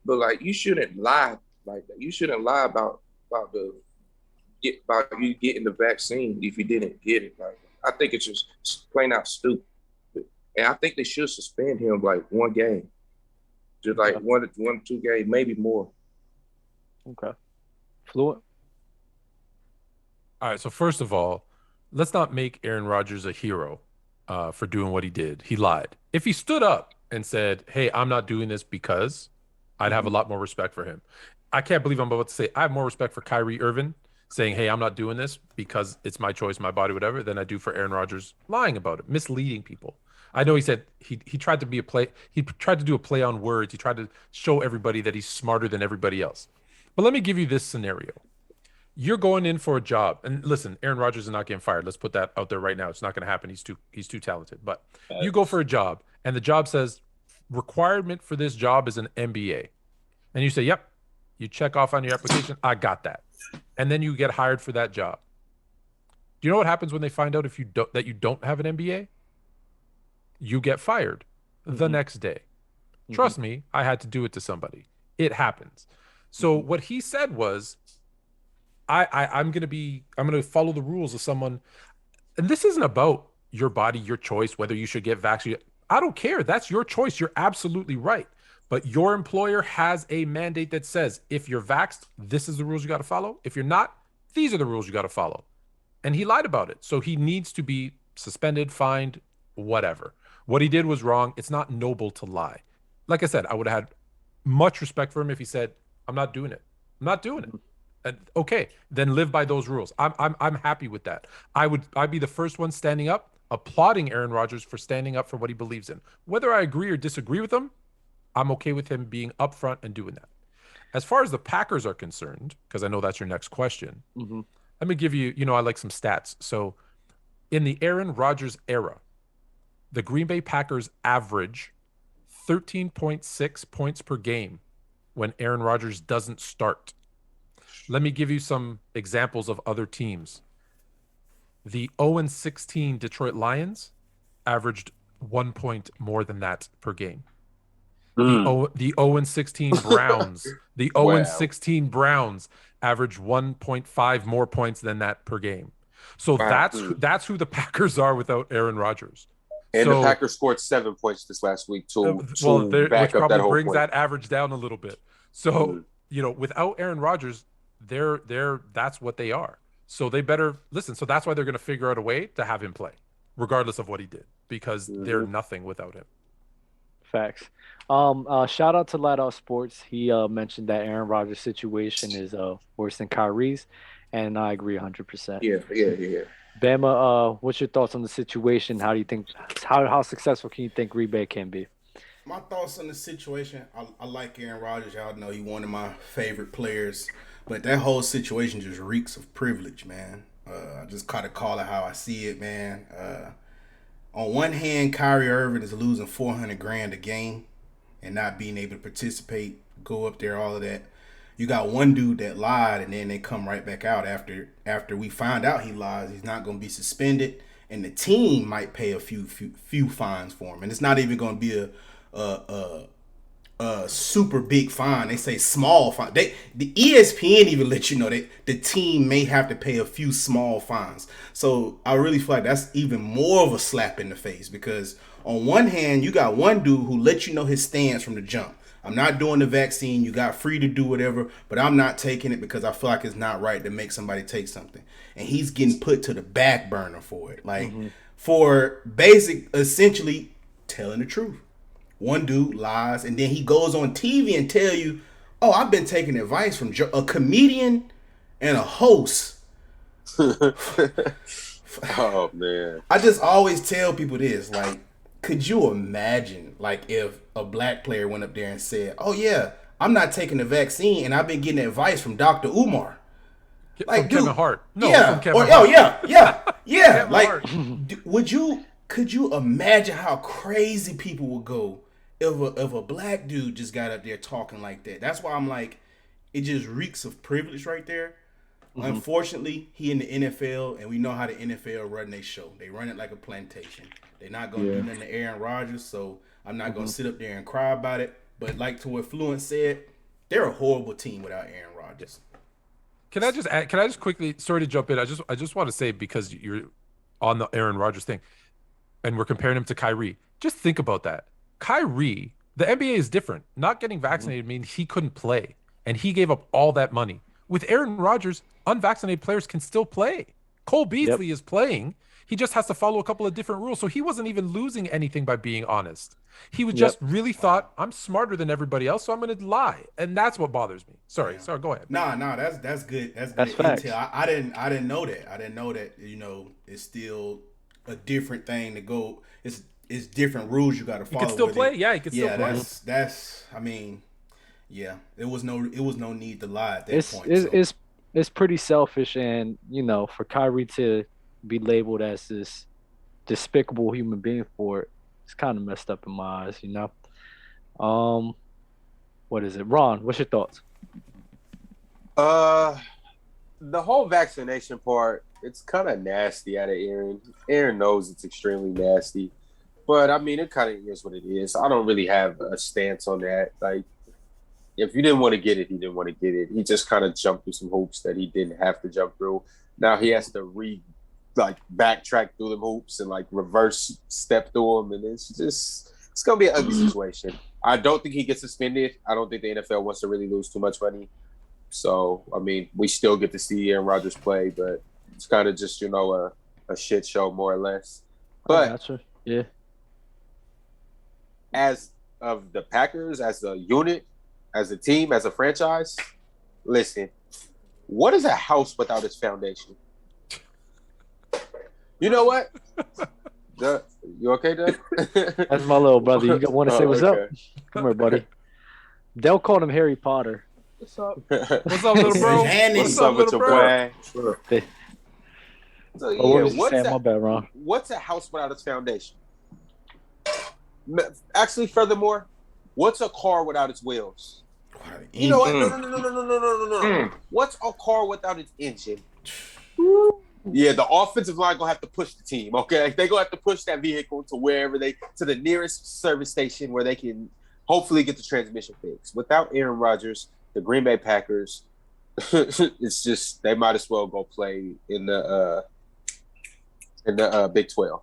But you shouldn't lie like that. You shouldn't lie about you getting the vaccine if you didn't get it. Like, I think it's just plain out stupid. And I think they should suspend him like one game. Just like one or two games, maybe more. Okay. Fluent. All right. So first of all, let's not make Aaron Rodgers a hero for doing what he did. He lied. If he stood up and said, "Hey, I'm not doing this because," I'd have a lot more respect for him. I can't believe I'm about to say I have more respect for Kyrie Irving saying, "Hey, I'm not doing this because it's my choice, my body, whatever," than I do for Aaron Rodgers lying about it, misleading people. I know he said he tried to be he tried to do a play on words. He tried to show everybody that he's smarter than everybody else. But let me give you this scenario. You're going in for a job, and listen, Aaron Rodgers is not getting fired. Let's put that out there right now. It's not going to happen. He's too talented. But you go for a job, and the job says requirement for this job is an MBA, and you say, "Yep." You check off on your application. I got that, and then you get hired for that job. Do you know what happens when they find out that you don't have an MBA? You get fired the next day. Trust me, I had to do it to somebody. It happens. So what he said was, I'm gonna follow the rules of someone, and this isn't about your body, your choice, whether you should get vaccinated. I don't care. That's your choice. You're absolutely right. But your employer has a mandate that says if you're vaxxed, this is the rules you got to follow. If you're not, these are the rules you got to follow. And he lied about it. So he needs to be suspended, fined, whatever. What he did was wrong. It's not noble to lie. Like I said, I would have had much respect for him if he said, "I'm not doing it. I'm not doing it." And okay, then live by those rules. I'm happy with that. I'd be the first one standing up, applauding Aaron Rodgers for standing up for what he believes in. Whether I agree or disagree with him, I'm okay with him being upfront and doing that. As far as the Packers are concerned, because I know that's your next question, let me give you, I like some stats. So in the Aaron Rodgers era, the Green Bay Packers average 13.6 points per game when Aaron Rodgers doesn't start. Let me give you some examples of other teams. The 0-16 Detroit Lions averaged 1 point more than that per game. The 0-16 Browns, the 0-16 Browns averaged 1.5 more points than that per game. So that's who the Packers are without Aaron Rodgers. And the Packers scored 7 points this last week to back which up probably that whole brings point. that average down a little bit. So without Aaron Rodgers, they're that's what they are. So they better listen. So that's why they're going to figure out a way to have him play, regardless of what he did, because they're nothing without him. Facts. Shout out to Ladout Sports. He mentioned that Aaron Rodgers' situation is worse than Kyrie's, and I agree 100%. Yeah. Bama, what's your thoughts on the situation? How do you think how successful can you think Green Bay can be? My thoughts on the situation, I like Aaron Rodgers. Y'all know he's one of my favorite players. But that whole situation just reeks of privilege, man. I just kind of call it how I see it, man. On one hand, Kyrie Irving is losing $400,000 a game and not being able to participate, go up there, all of that. You got one dude that lied, and then they come right back out after we find out he lies. He's not going to be suspended, and the team might pay a few fines for him, and it's not even going to be a super big fine. They say small fine. The ESPN even let you know that the team may have to pay a few small fines. So I really feel like that's even more of a slap in the face, because on one hand, you got one dude who let you know his stance from the jump. I'm not doing the vaccine. You got free to do whatever, but I'm not taking it because I feel like it's not right to make somebody take something. And he's getting put to the back burner for it. Like, for essentially telling the truth. One dude lies, and then he goes on TV and tell you, oh, I've been taking advice from a comedian and a host. Oh, man. I just always tell people this, like, could you imagine, like, if a black player went up there and said, oh, yeah, I'm not taking the vaccine, and I've been getting advice from Dr. Umar. Like, from Kevin Hart. No, yeah. From Kevin Hart. Yeah. Like, could you imagine how crazy people would go if a black dude just got up there talking like that? That's why I'm like, it just reeks of privilege right there. Unfortunately, he in the NFL, and we know how the NFL run their show. They run it like a plantation. They're not going to do nothing to Aaron Rodgers, so I'm not going to sit up there and cry about it. But like to what Fluent said, they're a horrible team without Aaron Rodgers. Can I just quickly, sorry to jump in. I just want to say, because you're on the Aaron Rodgers thing, and we're comparing him to Kyrie. Just think about that. Kyrie, the NBA is different. Not getting vaccinated means he couldn't play, and he gave up all that money. With Aaron Rodgers, unvaccinated players can still play. Cole Beasley is playing. He just has to follow a couple of different rules. So he wasn't even losing anything by being honest. He was just really thought, I'm smarter than everybody else, so I'm going to lie. And that's what bothers me. Sorry, go ahead. Nah, that's good. That's good facts. intel. I didn't know that. I didn't know that, it's still a different thing to go. It's different rules you got to follow. He can still play. Yeah, he can still play. That's I mean, yeah, it was no need to lie at that point. It's pretty selfish, and for Kyrie to be labeled as this despicable human being for it, it's kind of messed up in my eyes, What is it, Ron? What's your thoughts? The whole vaccination part, it's kind of nasty out of Aaron. Aaron knows it's extremely nasty, but I mean, it kind of is what it is. I don't really have a stance on that. Like, if you didn't want to get it, he didn't want to get it. He just kind of jumped through some hoops that he didn't have to jump through. Now he has to backtrack through them hoops and reverse step through them, and it's gonna be an ugly situation. I don't think he gets suspended. I don't think the NFL wants to really lose too much money. So I mean, we still get to see Aaron Rodgers play, but it's kind of just a shit show more or less. But gotcha. Yeah, as of the Packers, as a unit, as a team, as a franchise, listen, what is a house without its foundation? You know what? You okay, Doug? That's my little brother. You want to say what's up? Come here, buddy. They'll call him Harry Potter. What's up? What's up, little bro? What's up with your boy? So, my bad, Ron. What's a house without its foundation? Actually, furthermore, what's a car without its wheels? You know what? No. What's a car without its engine? Yeah, the offensive line gonna have to push the team. Okay, they gonna have to push that vehicle to to the nearest service station where they can hopefully get the transmission fixed. Without Aaron Rodgers, the Green Bay Packers, it's just they might as well go play in the in the Big 12.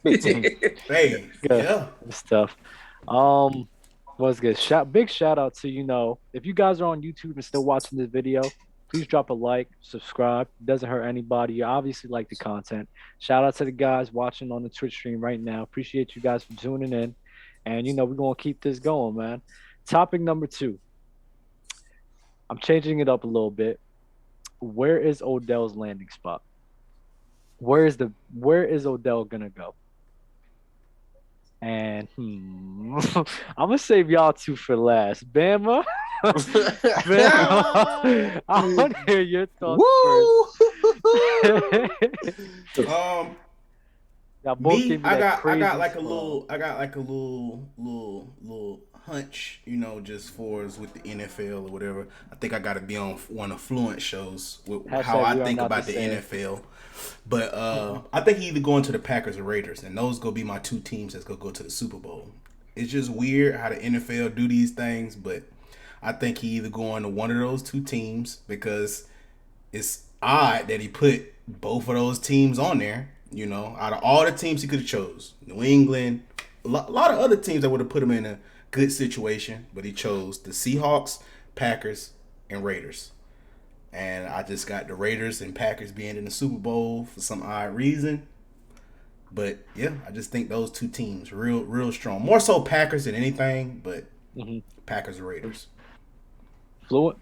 Big 10. Hey, yeah, good stuff. Was good. Big shout out to if you guys are on YouTube and still watching this video, please drop a like, subscribe. It doesn't hurt anybody. You obviously like the content. Shout out to the guys watching on the Twitch stream right now. Appreciate you guys for tuning in, and we're gonna keep this going, man. Topic number 2. I'm changing it up a little bit. Where is Odell's landing spot? Where is Odell gonna go? And I'm gonna save y'all 2 for last. Bama, Bama, I want to hear your thoughts first. I got like a little hunch, just for us with the NFL or whatever. I think I got to be on one of Fluent shows with how I think about the NFL. But I think he either going to the Packers or Raiders, and those gonna be my 2 teams that's gonna go to the Super Bowl. It's just weird how the NFL do these things, but I think he either going to one of those 2 teams because it's odd that he put both of those teams on there. Out of all the teams he could have chose, New England, a lot of other teams that would have put him in a good situation, but he chose the Seahawks, Packers, and Raiders. And I just got the Raiders and Packers being in the Super Bowl for some odd reason. But yeah, I just think those 2 teams real strong. More so Packers than anything, but Packers and Raiders. Fluent.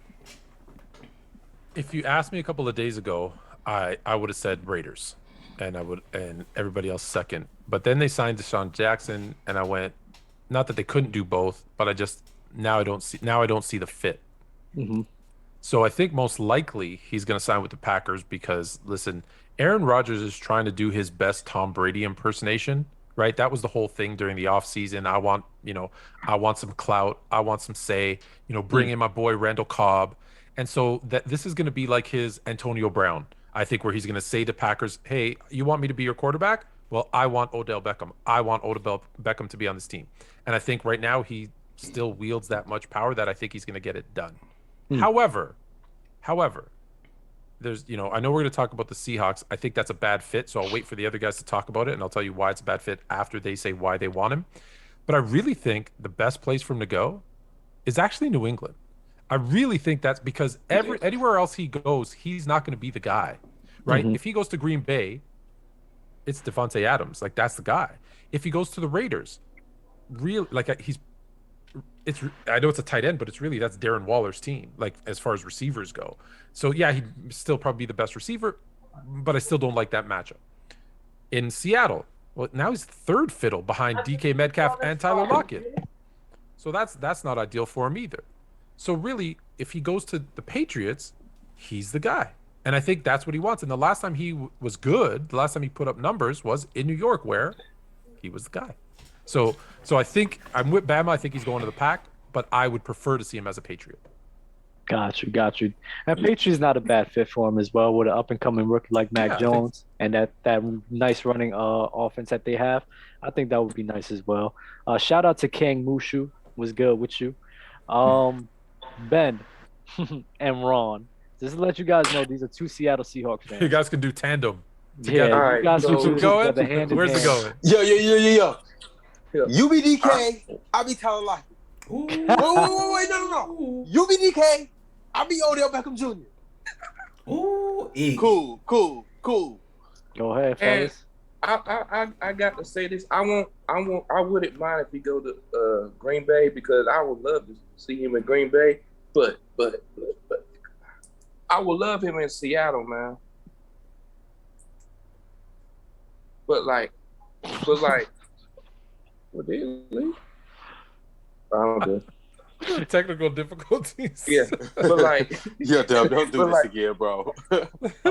If you asked me a couple of days ago, I would have said Raiders, and everybody else second. But then they signed Deshaun Jackson, and I went, not that they couldn't do both, but I don't see the fit. Mm-hmm. So I think most likely he's going to sign with the Packers because, listen, Aaron Rodgers is trying to do his best Tom Brady impersonation, right? That was the whole thing during the offseason. I want some clout. I want some say, bring in my boy Randall Cobb. And so this is going to be like his Antonio Brown, I think, where he's going to say to Packers, hey, you want me to be your quarterback? Well, I want Odell Beckham. I want Odell Beckham to be on this team. And I think right now he still wields that much power that I think he's going to get it done. However, there's, I know we're going to talk about the Seahawks. I think that's a bad fit, so I'll wait for the other guys to talk about it, and I'll tell you why it's a bad fit after they say why they want him. But I really think the best place for him to go is actually New England. I really think that's because anywhere else he goes, he's not going to be the guy, right? If he goes to Green Bay, it's Devontae Adams. Like, that's the guy. If he goes to the Raiders, I know it's a tight end, but that's Darren Waller's team, like, as far as receivers go. So yeah, he'd still probably be the best receiver, but I still don't like that matchup. In Seattle, well, now he's 3rd fiddle behind DK Metcalf and Tyler Lockett. So that's not ideal for him either. So really, if he goes to the Patriots, he's the guy. And I think that's what he wants. And the last time he was good, the last time he put up numbers was in New York, where he was the guy. So I think I'm with Bama. I think he's going to the Pack, but I would prefer to see him as a Patriot. Got you. And Patriots not a bad fit for him as well, with an up-and-coming rookie like Mac Jones and that nice running offense that they have. I think that would be nice as well. Shout out to Kang Mushu. Was good with you. Ben and Ron. Just to let you guys know, these are 2 Seattle Seahawks fans. You guys can do tandem. Yeah, all right, you guys so can going? Where's it going? Yo. You be DK, I be Tyler Lockett. Wait, no. You be DK, I be Odell Beckham Jr. Ooh, Cool. Go ahead, fellas. I got to say this. I wouldn't mind if he go to Green Bay, because I would love to see him in Green Bay. But I would love him in Seattle, man. But what did he leave? I don't know. Technical difficulties. Yeah, but yeah, don't do this again, bro.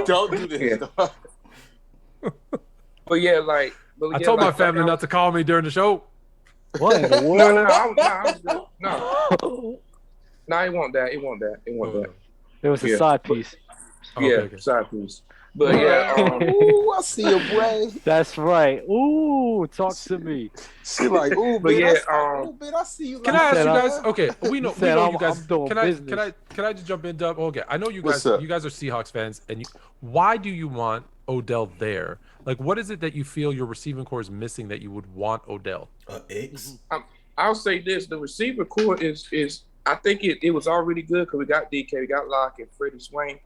Don't do this. But yeah, I told my family not to call me during the show. What in the world? No, it won't that. It won't that. It was a side piece. Okay. Side piece. But yeah, ooh, I see you, boy. That's right. Ooh, talk to me. She like, ooh, but man, yeah, I see you. Can I ask you guys? Okay, we know you guys. Can I just jump in, Dub? Okay, I know you guys. What's up? You guys are Seahawks fans, and why do you want Odell there? Like, what is it that you feel your receiving core is missing that you would want Odell? X. I'll say this: the receiver core is I think it was already good because we got DK, we got Lockett, Freddie Swain,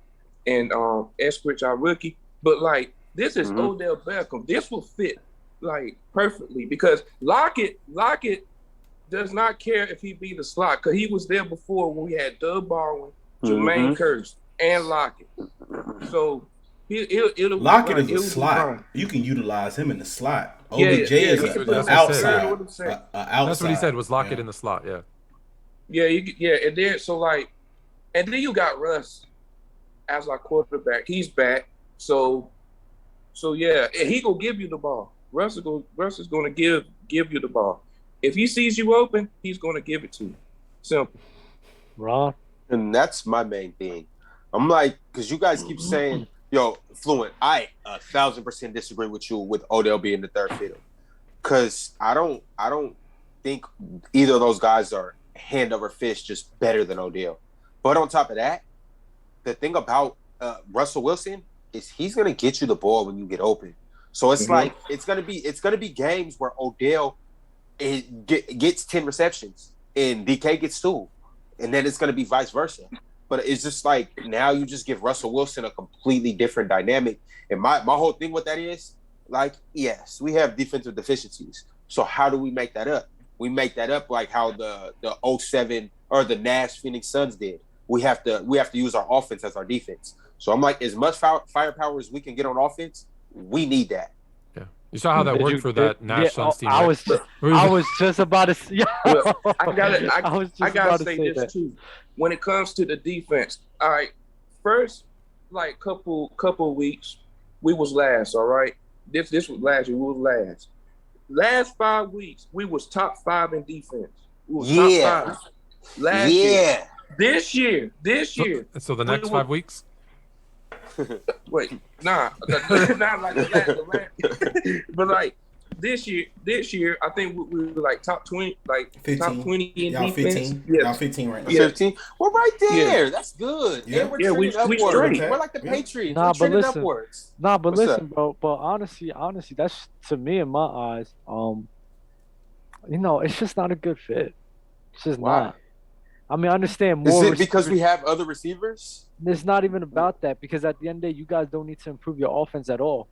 and Eskridge, our rookie. But like this is Odell Beckham. This will fit like perfectly because Lockett does not care if he be the slot because he was there before when we had Doug Baldwin, Jermaine Kearse, and Lockett. So it'll Lockett like, is a slot. You can utilize him in the slot. Yeah, OBJ is an outside. That's what he said was Lockett in the slot. Yeah. Yeah, and then and then you got Russ as our quarterback. He's back, so yeah, and he gonna give you the ball. Russ is gonna give you the ball. If he sees you open, he's gonna give it to you. Simple. Ron, and that's my main thing. I'm like, because you guys keep saying, "Yo, Fluent," I 1,000% disagree with you with Odell being the third fiddle, because I don't think either of those guys are hand over fist just better than Odell. But on top of that, the thing about Russell Wilson is he's gonna get you the ball when you get open. So it's like it's gonna be games where Odell gets 10 receptions and DK gets 2, and then it's gonna be vice versa. But it's just like now you just give Russell Wilson a completely different dynamic. And my whole thing with that is like, yes, we have defensive deficiencies. So how do we make that up? We make that up like how the 07 or the Nash Phoenix Suns did. We have to use our offense as our defense. So I'm like, as much firepower as we can get on offense, we need that. Yeah, you saw how that worked for that Nash Suns team. I right? was just about to say. Well, I gotta say this that. too. When it comes to the defense, all right, first like couple weeks, we was last. All right, this was last year. We was last. Last 5 weeks, we was top 5 in defense. We was top 5 last year. This year. So the next 5 weeks? Wait, not like the last. But like this year, I think we were like top 20, like 15. top 20 in Y'all defense. 15. Yeah. Y'all 15 right now. 15. We're right there. That's good. Yeah. And we're trending we upwards. straight. We're like the Patriots. Nah, we're but trending listen. upwards. Nah, but What's listen, up? bro. But honestly, that's to me in my eyes. It's just not a good fit. It's just Why? not. I mean, I understand Is more. it because we have other receivers? It's not even about that because at the end of the day, you guys don't need to improve your offense at all.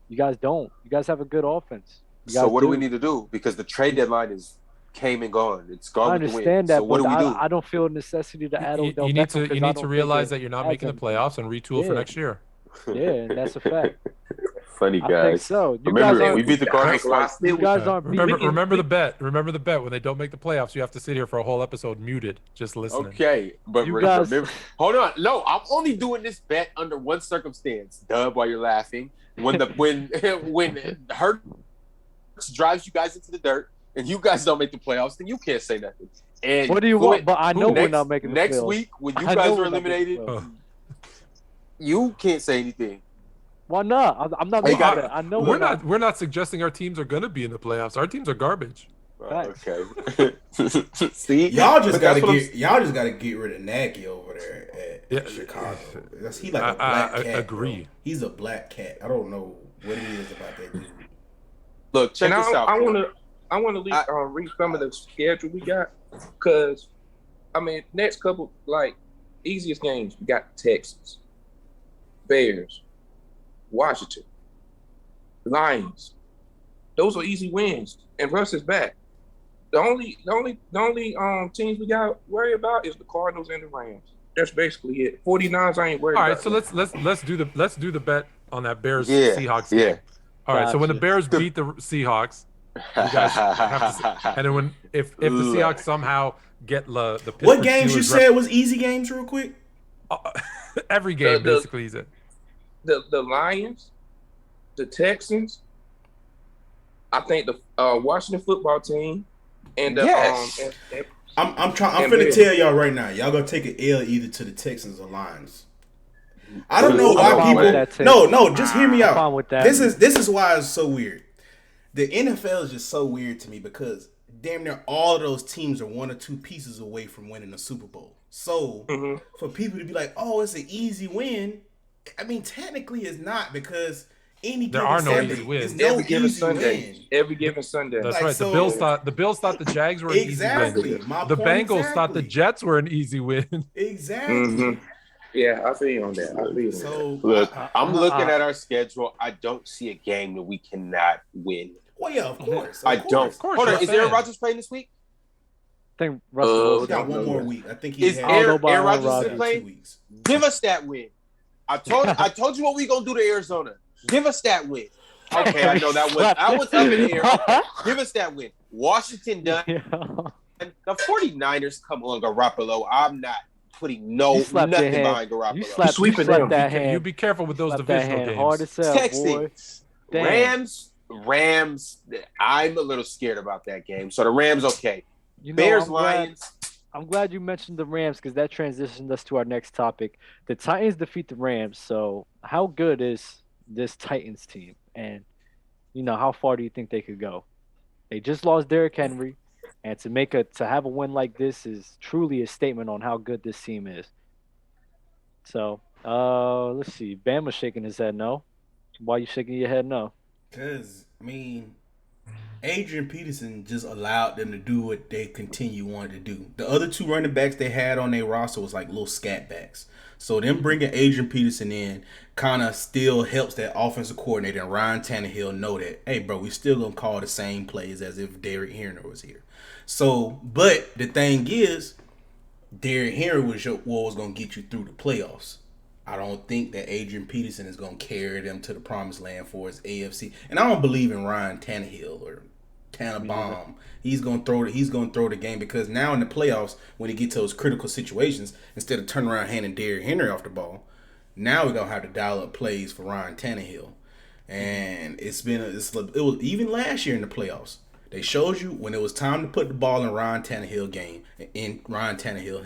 You guys don't. You guys have a good offense. So what do we need to do? Because the trade deadline came and gone. It's gone. I with the understand wind. that, So what do but we do? I don't feel a necessity to add Odell You need Beckham to 'cause you I need don't to think realize it that you're not adds making the anything. playoffs and retool for Yeah. next year. Yeah, and that's a fact. Funny I think guys. so. You Remember, guys aren't. we beat the Cardinals twice. You guys aren't. Remember the bet. Remember the bet. When they don't make the playoffs, you have to sit here for a whole episode muted, just listening. Okay, but You guys- remember, hold on. No, I'm only doing this bet under one circumstance. Dub, while you're laughing, when Hurts drives you guys into the dirt and you guys don't make the playoffs, then you can't say nothing. And What do you want? But I know we're not making the next playoffs. week when you I know guys we're are not making the eliminated, playoffs. you can't say anything. Why not? I'm not Hey, making that. I know We're not suggesting our teams are going to be in the playoffs. Our teams are garbage. Okay. See, Y'all just But gotta that's what get rid of Nagy over there at Chicago. He like a black I cat. agree. Bro. He's a black cat. I don't know what it is about that dude. Look, check And this out. I want to read some of the schedule we got because, I mean, next couple like easiest games we got Texans, Bears, Washington, Lions. Those are easy wins, and Russ is back. The only teams we got to worry about is the Cardinals and the Rams. That's basically it. 49ers, I ain't worried All about. right, so let's do the bet on that Bears Yeah, Seahawks yeah. game. All right, so when the Gotcha. Bears beat the Seahawks, you guys have to, and then if the Seahawks somehow get the Pittsburgh What games you Steelers said was easy games, real quick? every game basically is it. The Lions, the Texans, I think the Washington football team, and the Yes. I'm finna tell y'all right now. Y'all gonna take an L either to the Texans or Lions. I don't know why I'm fine with that, people. Tim. No, just hear me I'm out. fine with that. This is why it's so weird. The NFL is just so weird to me because damn near all of those teams are 1 or 2 pieces away from winning the Super Bowl. So for people to be like, "Oh, it's an easy win," I mean, technically, it's not because any There given are no Sunday easy wins. is no Every given easy Sunday. win. Every given Sunday. That's Like, right. so- The Bills thought the Jags were an Exactly. easy win. My The point Bengals thought the exactly. Jets were an easy win. Exactly. Yeah, I feel you on that. I feel you on that. So Look, I'm looking at our schedule. I don't see a game that we cannot win. well, yeah, of course. I don't. Of course, Hold you're on, a is Aaron fan. Rodgers playing this week? I think Russell Oh, He Wilson. got one more week. I think he Is had Aaron about Aaron Rodgers Rodgers. playing? 2 weeks. Give us that win. I told you what we gonna do to Arizona. Give us that win. Okay, I know that was up in the air. Okay, give us that win. Washington done. Yeah. The 49ers come on Garoppolo. I'm not putting nothing slapped your hand. behind Garoppolo. You slapped sweeping that them. hand. You be careful with those Slapped that divisional hand games. hard as hell, boy. Texans, Damn. Rams. I'm a little scared about that game. So the Rams, okay. You know, Bears, I'm glad- Lions. I'm glad you mentioned the Rams because that transitioned us to our next topic. The Titans defeat the Rams. So how good is this Titans team? And, how far do you think they could go? They just lost Derrick Henry. And to have a win like this is truly a statement on how good this team is. So, let's see. Bama's shaking his head no. Why are you shaking your head no? Because, I mean, Adrian Peterson just allowed them to do what they wanted to do. The other two running backs they had on their roster was like little scat backs. So them bringing Adrian Peterson in kind of still helps that offensive coordinator and Ryan Tannehill know that, hey, bro, we still going to call the same plays as if Derrick Henry was here. So, but the thing is, Derrick Henry was what was going to get you through the playoffs. I don't think that Adrian Peterson is going to carry them to the promised land for his AFC. And I don't believe in Ryan Tannehill or Tannenbaum. He's going to throw the game because now in the playoffs, when he gets to those critical situations, instead of turning around handing Derrick Henry off the ball, now we're going to have to dial up plays for Ryan Tannehill. And it was even last year in the playoffs. They showed you when it was time to put the ball in Ryan Tannehill's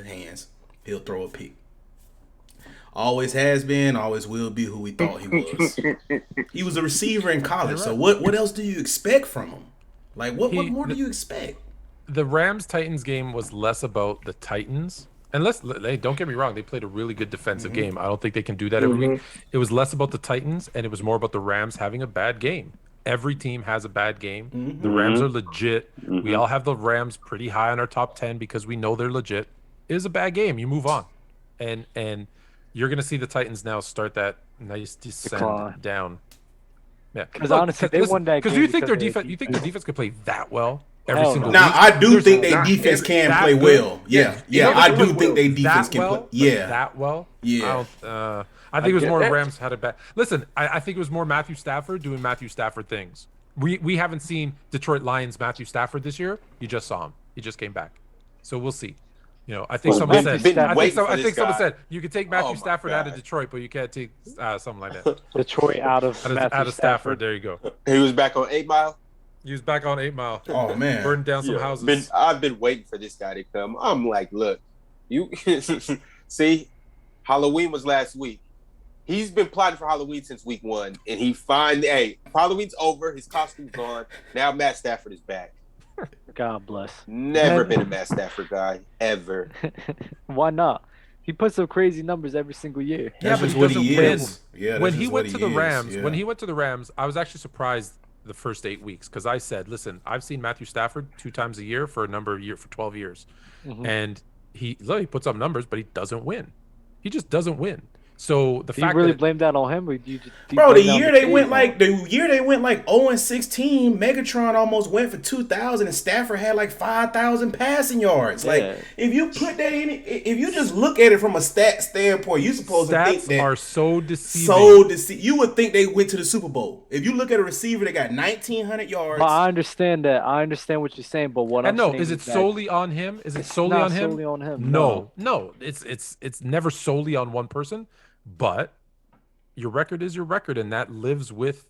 hands, he'll throw a pick. Always has been, always will be who we thought he was. He was a receiver in college, so what else do you expect from him? Like, what more do you expect? The Rams-Titans game was less about the Titans. And don't get me wrong, they played a really good defensive game. I don't think they can do that every week. It was less about the Titans, and it was more about the Rams having a bad game. Every team has a bad game. The Rams are legit. We all have the Rams pretty high on our top 10 because we know they're legit. It is a bad game. You move on. And you're going to see the Titans now start that nice descent down. Yeah, because honestly, they won that game. Because you think their defense could play that well every single week? Now, I do think their defense can play well. Yeah, I do think their defense can play. Yeah, that well. Yeah, I think it was more Rams had a bad. Listen, I think it was more Matthew Stafford doing Matthew Stafford things. We haven't seen Detroit Lions Matthew Stafford this year. You just saw him. He just came back. So we'll see. I think someone said. I think someone said you could take Matthew Stafford out of Detroit, but you can't take something like that. Detroit out of Stafford. There you go. He was back on 8 Mile. He was back on 8 Mile. Oh man, burned down some houses. I've been waiting for this guy to come. I'm like, look, you see, Halloween was last week. He's been plotting for Halloween since week 1, and he finally, Halloween's over. His costume's gone. Now Matt Stafford is back. God bless. Never been a Matt Stafford guy ever. Why not? He puts up crazy numbers every single year. Yeah, but he doesn't win. Yeah, when he went to the Rams, I was actually surprised the first 8 weeks because I said, listen, I've seen Matthew Stafford 2 times a year for 12 years, and he puts up numbers, but he doesn't win. He just doesn't win. So the fact really that blame that on him, bro, the year they went like 0-16, Megatron almost went for 2,000, and Stafford had like 5,000 passing yards. Yeah. Like if you put that in, if you just look at it from a stat standpoint, you're supposed to think that are so deceiving. You would think they went to the Super Bowl. If you look at a receiver, they got 1,900 yards. But I understand that. I understand what you're saying. But what I'm saying is it solely on him? Is it solely on him? Solely on him. No. It's never solely on one person. But your record is your record, and that lives with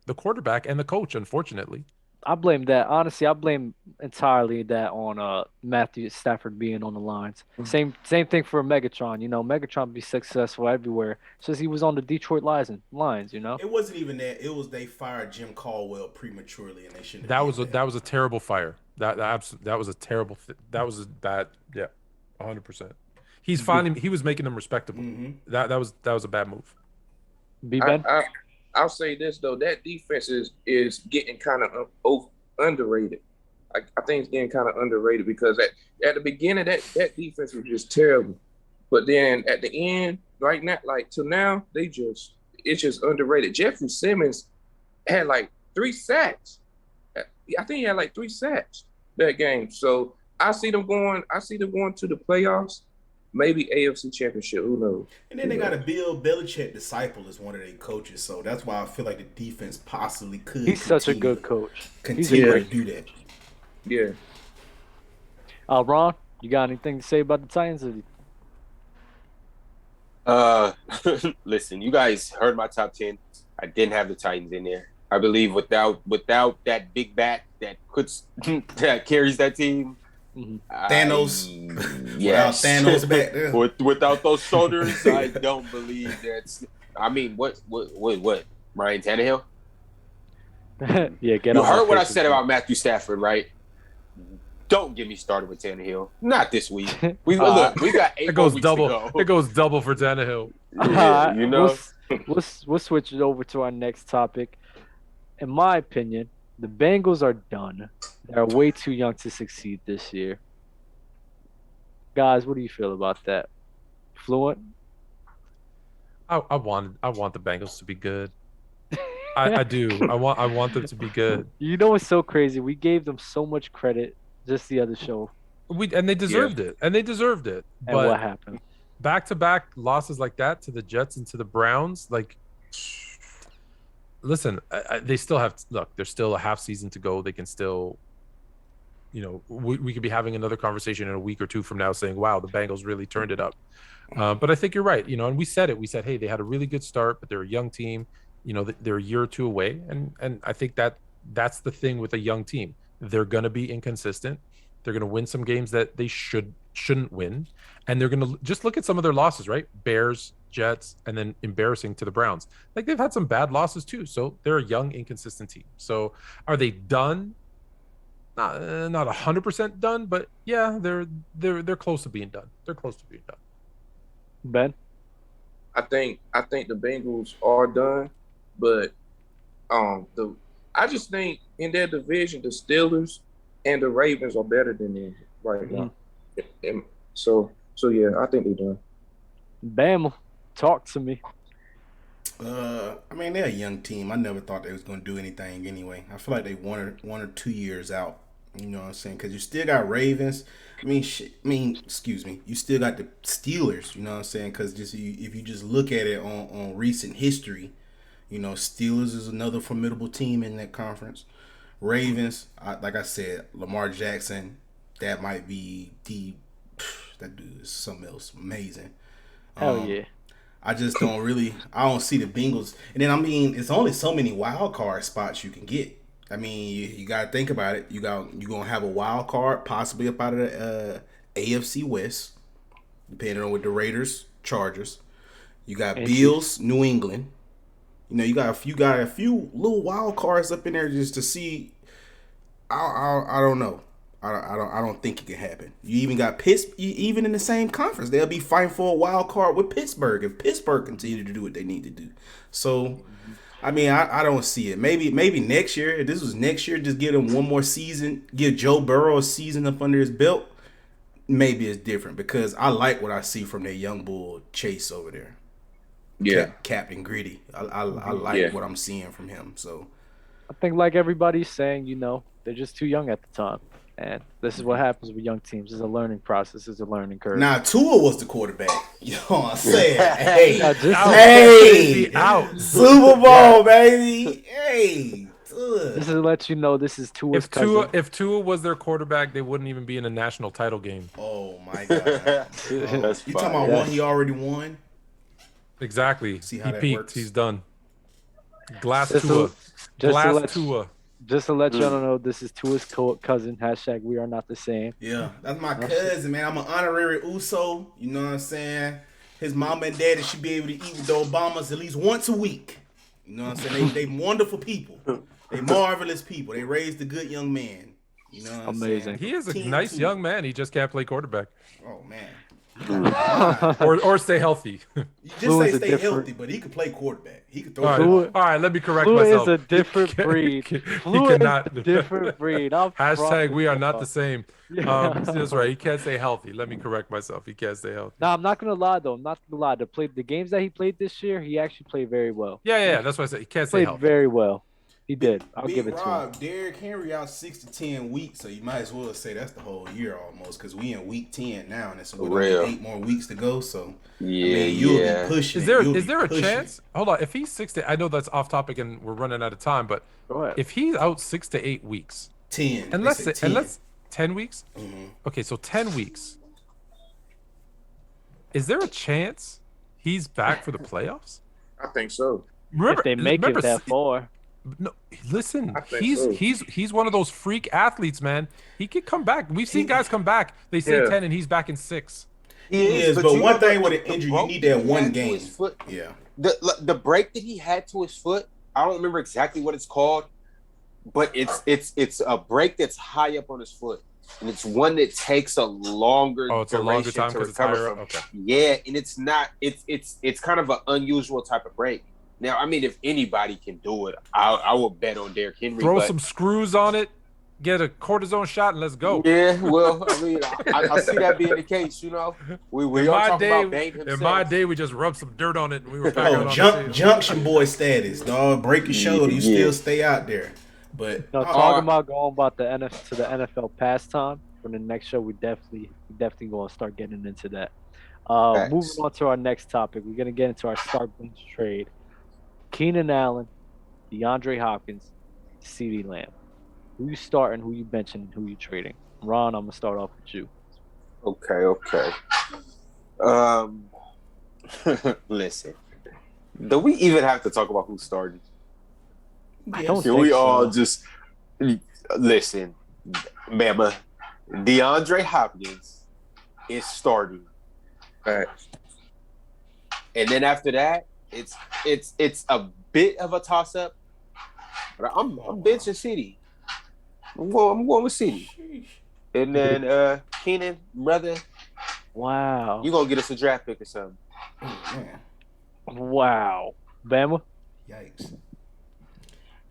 the quarterback and the coach, unfortunately. I blame that. Honestly, I blame entirely that on Matthew Stafford being on the lines. Same thing for Megatron. Megatron be successful everywhere. It's just he was on the Detroit lines. It wasn't even that. It was they fired Jim Caldwell prematurely, and they shouldn't. That was a terrible fire. That was a terrible. That was a bad. Yeah, 100%. He was making them respectable. That was a bad move. Ben? I'll say this though, that defense is getting kind of underrated. I think it's getting kind of underrated because at the beginning that defense was just terrible, but then at the end, right now, like till now, it's just underrated. Jeffrey Simmons had like 3 sacks. I think he had like 3 sacks that game. So I see them going to the playoffs. Maybe AFC Championship. Who knows? And then they got a Bill Belichick disciple as one of their coaches, so that's why I feel like the defense possibly could. He's such a good coach. Continue to do that. Yeah. Ron, you got anything to say about the Titans? Listen, you guys heard my top 10. I didn't have the Titans in there. I believe without that big back that carries that team. Thanos. Yes. Without Thanos back there. Without those shoulders, I don't believe that's. I mean, what? Ryan Tannehill? Yeah, get. You heard what I said about Matthew Stafford, right? Don't get me started with Tannehill. Not this week. We got 8 more weeks double. to go. It goes double for Tannehill. Yeah, you know. We'll switch it over to our next topic. In my opinion, the Bengals are done. They're way too young to succeed this year. Guys, what do you feel about that? Fluent? I want the Bengals to be good. I do. I want them to be good. You know what's so crazy? We gave them so much credit just the other show. And they deserved it. And they deserved it. And but what happened? Back-to-back losses like that to the Jets and to the Browns, like, listen, they still have there's still a half season to go. They can still, we could be having another conversation in a week or two from now saying, wow, the Bengals really turned it up. But I think you're right, and we said it. We said, hey, they had a really good start, but they're a young team. They're a year or two away. And I think that's the thing with a young team. They're going to be inconsistent. They're going to win some games that they shouldn't win. And they're going to just look at some of their losses, right? Bears, Jets, and then embarrassing to the Browns. Like, they've had some bad losses too. So they're a young, inconsistent team. So are they done? Not 100% done, but yeah, they're close to being done. They're close to being done. Ben? I think the Bengals are done, but I just think in their division, the Steelers and the Ravens are better than them right now. And so yeah, I think they're done. Bam, talk to me. I mean, they're a young team. I never thought they was going to do anything anyway. I feel like they one or 2 years out. You know what I'm saying? Because you still got Ravens. Excuse me. You still got the Steelers. You know what I'm saying? Because if you just look at it on recent history, Steelers is another formidable team in that conference. Ravens, like I said, Lamar Jackson, that might be that dude is something else. Amazing. Hell yeah. I just I don't see the Bengals. And then, it's only so many wild card spots you can get. You got to think about it. You're going to have a wild card possibly up out of the AFC West, depending on what the Raiders, Chargers. You got Bills, New England. You got a few little wild cards up in there just to see. I don't know. I don't think it can happen. You even got even in the same conference, they'll be fighting for a wild card with Pittsburgh if Pittsburgh continue to do what they need to do. So, I don't see it. Maybe next year. If this was next year, just give them one more season, give Joe Burrow a season up under his belt. Maybe it's different because I like what I see from their young bull Chase over there. Yeah, Captain Gritty. I like what I'm seeing from him. So, I think like everybody's saying, they're just too young at the time. And this is what happens with young teams. It's a learning process. It's a learning curve. Now, Tua was the quarterback. You know what I'm saying? Out. Super Bowl, baby. Hey. This is to let you know this is Tua's cousin. If Tua was their quarterback, they wouldn't even be in a national title game. Oh, my God. You talking about one he already won? Exactly. See how he peaked. Works. He's done. Glass Tua. Just to let y'all know, this is Tua's cousin. # we are not the same. Yeah, that's my cousin, man. I'm an honorary Uso. You know what I'm saying? His mama and daddy should be able to eat with the Obamas at least once a week. You know what I'm saying? They wonderful people. They marvelous people. They raised a good young man. You know what I'm Amazing. saying? He is a nice young man. He just can't play quarterback. Oh, man. or stay healthy. You just say stay healthy, but he could play quarterback. He could throw. All right, let me correct Fluid myself. Is a different breed. Fluid is a different breed. Hashtag we are not the same. That's right. He can't stay healthy. Let me correct myself. He can't stay healthy. Nah, I'm not gonna lie though. I'm not gonna lie. The games that he played this year, he actually played very well. Yeah. That's why I said he can't stay healthy. Played very well. He did. I'll give it to him. Derrick Henry out 6 to 10 weeks, so you might as well say that's the whole year almost, because we in week 10 now, and so we got 8 more weeks to go. So you'll be pushing. Is there a chance? Hold on, if he's 6 to, I know that's off topic and we're running out of time, but if he's out 6 to 8 weeks, 10, and let's 10 weeks. Mm-hmm. Okay, so 10 weeks. Is there a chance he's back for the playoffs? I think so. If they make it that far. No, listen. He's one of those freak athletes, man. He could come back. We've seen guys come back. They say 10, and he's back in 6. He is, but one thing with an injury, you need that one game. Yeah. The break that he had to his foot, I don't remember exactly what it's called, but it's a break that's high up on his foot, and it's one that takes a longer. Oh, it's a longer time because it's higher up. Okay. Yeah, and it's not. It's kind of an unusual type of break. Now, I mean, if anybody can do it, I will bet on Derrick Henry. Throw some screws on it, get a cortisone shot, and let's go. Yeah, well, I mean, I see that being the case. You know, we all talk about Bane himself. In my day, we just rubbed some dirt on it, and we were back on junction boy status, dog. Break your shoulder, you still stay out there. But talking about going about the NFL pastime for the next show, we definitely going to start getting into that. Moving on to our next topic, we're going to get into our start bench trade. Keenan Allen, DeAndre Hopkins, CeeDee Lamb. Who you starting, who you benching, who you trading? Ron, I'm going to start off with you. Okay. Listen. Do we even have to talk about who's starting? I don't Can think we all so. just listen? Mama, DeAndre Hopkins is starting. Right. And then after that, it's a bit of a toss up. But I'm benching CeeDee. I'm going with CeeDee. And then Keenan, brother. Wow. You gonna get us a draft pick or something? Wow. Bama? Yikes.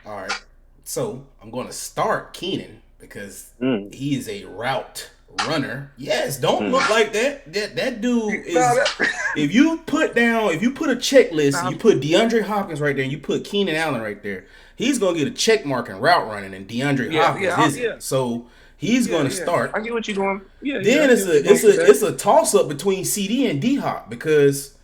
All right. So I'm gonna start Keenan because he is a route runner. Yes, don't look like that. That dude is. If you put a checklist, and you put DeAndre Hopkins right there, and you put Keenan Allen right there, he's gonna get a check mark in route running, and DeAndre Hopkins isn't. So he's gonna start. I get what you're doing. Yeah. Then it's a toss up between CD and D Hop because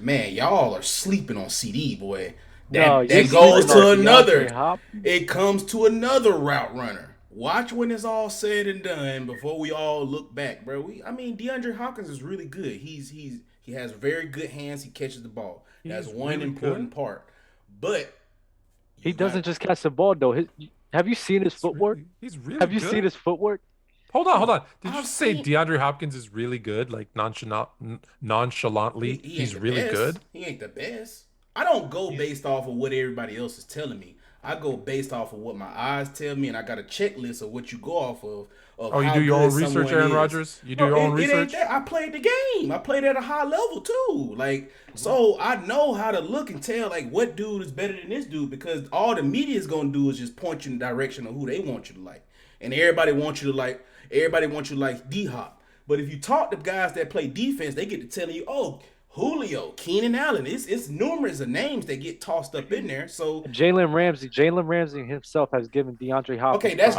y'all are sleeping on CD, boy. That goes to another. It comes to another route runner. Watch when it's all said and done before we all look back, bro. DeAndre Hopkins is really good. He has very good hands. He catches the ball. That's one really important part. But he doesn't just catch the ball though. Have you seen his footwork? He's really Have you seen his footwork? Hold on. Did you say DeAndre Hopkins is really good? Like nonchalantly, he's really good? He ain't the best. I don't go based off of what everybody else is telling me. I go based off of what my eyes tell me, and I got a checklist of what you go off of. You do your own research, Aaron Rodgers? You do your own research? It ain't that. I played the game. I played at a high level too. So I know how to look and tell what dude is better than this dude, because all the media is gonna do is just point you in the direction of who they want you to like, and everybody wants you to like D Hop. But if you talk to guys that play defense, they get to telling you, oh, Julio, Keenan Allen. It's numerous of names that get tossed up in there. So Jalen Ramsey himself has given DeAndre Hopkins. Okay, that's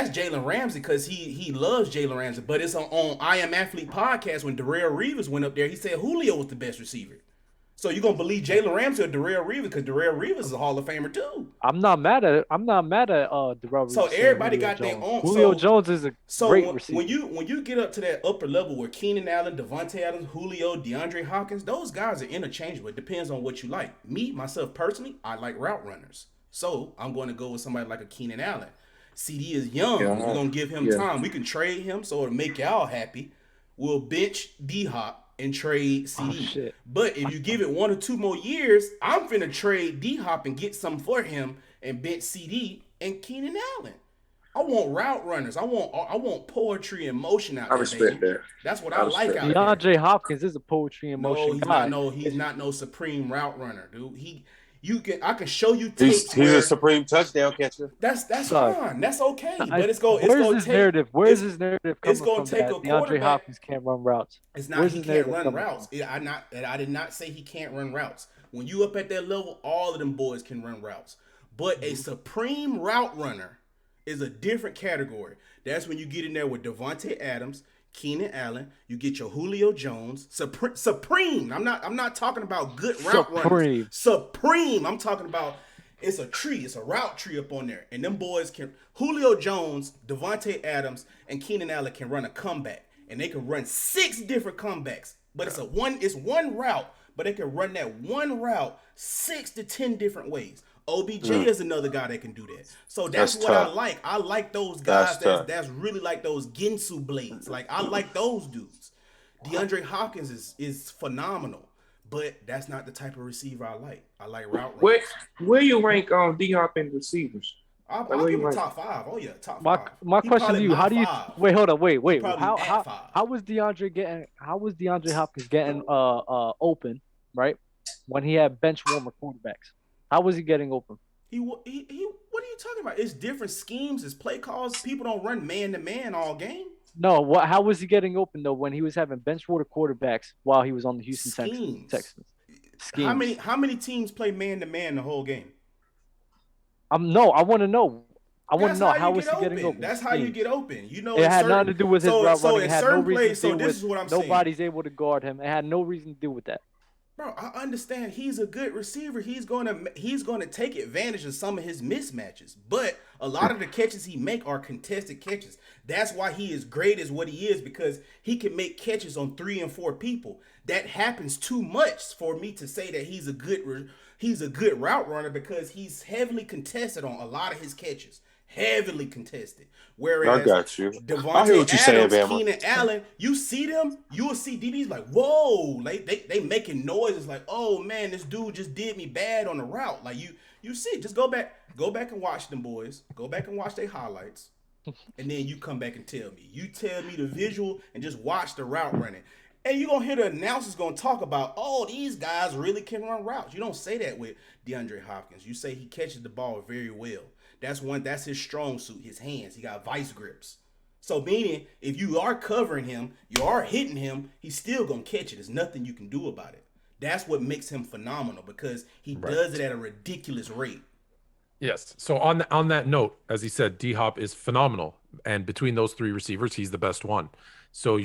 Jalen Ramsey because he loves Jalen Ramsey. But it's on I Am Athlete podcast when Darrell Reeves went up there. He said Julio was the best receiver. So you're gonna believe Jalen Ramsey or Darrell Reeves because Darrell Reeves is a Hall of Famer too. I'm not mad at Darrell Reeves. So everybody got their own. Julio Jones is a great receiver. When you get up to that upper level where Keenan Allen, Devontae Adams, Julio, DeAndre Hopkins, those guys are interchangeable. It depends on what you like. Me, myself personally, I like route runners. So I'm going to go with somebody like a Keenan Allen. CD is young. We're going to give him time. We can trade him so it'll make y'all happy. We'll bench D-Hop and trade CD. But if you give it 1 or 2 more years, I'm finna trade D-Hop and get something for him and bench CD and Keenan Allen. I want route runners. I want poetry and motion out I there, respect baby. that. That's what I like out there. DeAndre Hopkins is a poetry in No, motion he's guy. not. No, he's not no supreme route runner, dude. I can show you tapes. He's a supreme touchdown catcher. That's fine. That's okay. But it's going Where's his narrative coming it's gonna from take that a DeAndre quarterback. Hopkins can't run routes? It's not Where's he his can't narrative run coming routes. I did not say he can't run routes. When you up at that level, all of them boys can run routes. But a supreme route runner is a different category. That's when you get in there with Devontae Adams, Keenan Allen. You get your Julio Jones. Supreme. I'm not talking about good route runners. Supreme. I'm talking about it's a tree. It's a route tree up on there. And them boys can Julio Jones, Devontae Adams, and Keenan Allen can run a comeback. And they can run 6 different comebacks. But it's one route. But they can run that one route 6 to 10 different ways. OBJ is another guy that can do that. So that's what tough. I like. I like those guys that's really like those Ginsu blades. Like I like those dudes. DeAndre Hopkins is phenomenal, but that's not the type of receiver I like. I like route runners. Where you rank on D-Hop in receivers? I'll give him top 5. Oh yeah, top 5. My question to you: how do you wait? Hold on, wait. How was DeAndre Hopkins getting open, right? When he had bench warmer quarterbacks, how was he getting open? He what are you talking about? It's different schemes, it's play calls. People don't run man to man all game. No, how was he getting open though when he was having bench warmer quarterbacks while he was on the Houston Texans? Schemes. How many teams play man to man the whole game? I want to know. I want to know how was he getting open. That's how you get open. You know, it had nothing to do with his route running. It had no reason to do this is what I'm saying. Nobody's able to guard him. It had no reason to do with that. Bro, I understand he's a good receiver. He's gonna take advantage of some of his mismatches. But a lot of the catches he make are contested catches. That's why he is great as what he is, because he can make catches on 3 and 4 people. That happens too much for me to say that he's a good route runner, because he's heavily contested on a lot of his catches. Heavily contested. Whereas I got you. Devontae Adams, Keenan Allen, you see them, you will see DBs like, whoa, like they making noises like, oh man, this dude just did me bad on the route. Like you see, just go back and watch them boys. Go back and watch their highlights. And then you come back and tell me. You tell me the visual and just watch the route running. And you're going to hear the announcers going to talk about, oh, these guys really can run routes. You don't say that with DeAndre Hopkins. You say he catches the ball very well. That's his strong suit, his hands. He got vice grips. So meaning, if you are covering him, you are hitting him, he's still going to catch it. There's nothing you can do about it. That's what makes him phenomenal, because he does it at a ridiculous rate. Yes. So on that note, as he said, D-Hop is phenomenal. And between those 3 receivers, he's the best one. So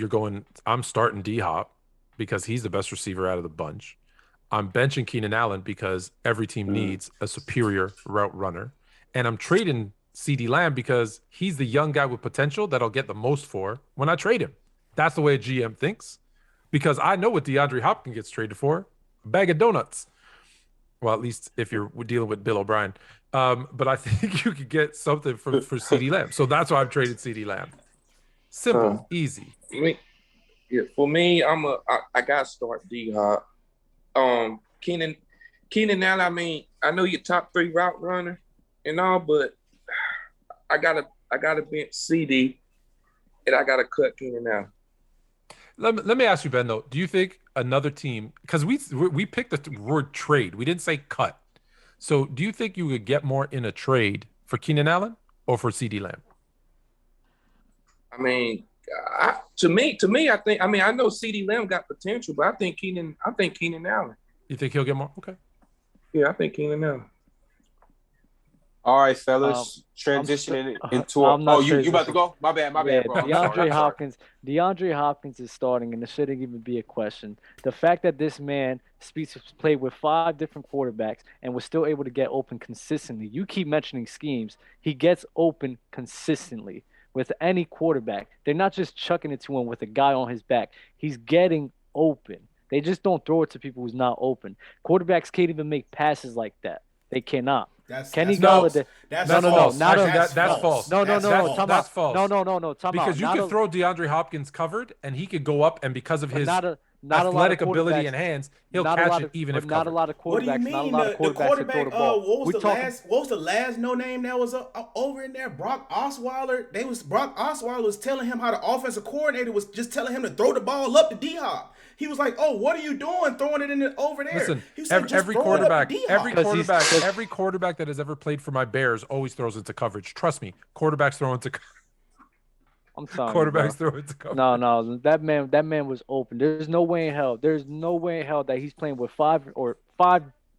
I'm starting D-Hop because he's the best receiver out of the bunch. I'm benching Keenan Allen because every team needs a superior route runner. And I'm trading CeeDee Lamb because he's the young guy with potential that I'll get the most for when I trade him. That's the way a GM thinks, because I know what DeAndre Hopkins gets traded for: a bag of donuts. Well, at least if you're dealing with Bill O'Brien. But I think you could get something for CeeDee Lamb. So that's why I've traded CeeDee Lamb. Simple, easy. For me, I got to start D-Hop. Keenan Allen, I mean, I know you're top 3 route runner and all, but I gotta bench CD, and I gotta cut Keenan Allen. Let me ask you, Ben, though. Do you think another team, because we picked the word trade, we didn't say cut. So do you think you would get more in a trade for Keenan Allen or for CeeDee Lamb? I mean, to me, I know CeeDee Lamb got potential, but I think Keenan Allen. You think he'll get more? Okay. Yeah, I think Keenan Allen. All right, fellas, transitioning into you about to go? My bad, bro. DeAndre Hopkins is starting, and it shouldn't even be a question. The fact that this man played with 5 different quarterbacks and was still able to get open consistently. You keep mentioning schemes. He gets open consistently with any quarterback. They're not just chucking it to him with a guy on his back. He's getting open. They just don't throw it to people who's not open. Quarterbacks can't even make passes like that. They cannot. Kenny Golladay. That's false. That's false. No. That's false. No. Because you could throw DeAndre Hopkins covered, and he could go up, and because of his athletic ability and hands, he'll catch it even if covered. Not a lot of quarterbacks. What do you mean? Not a lot of quarterbacks can throw the ball. What was the last no name that was over in there? Brock Osweiler. Brock Osweiler was telling him how the offensive coordinator was just telling him to throw the ball up to D-Hop. He was like, "Oh, what are you doing throwing it over there?" Listen, he said, every quarterback that has ever played for my Bears always throws into coverage. Trust me, quarterbacks throw into coverage. I'm telling quarterbacks throw into coverage. No, that man was open. There's no way in hell that he's playing with five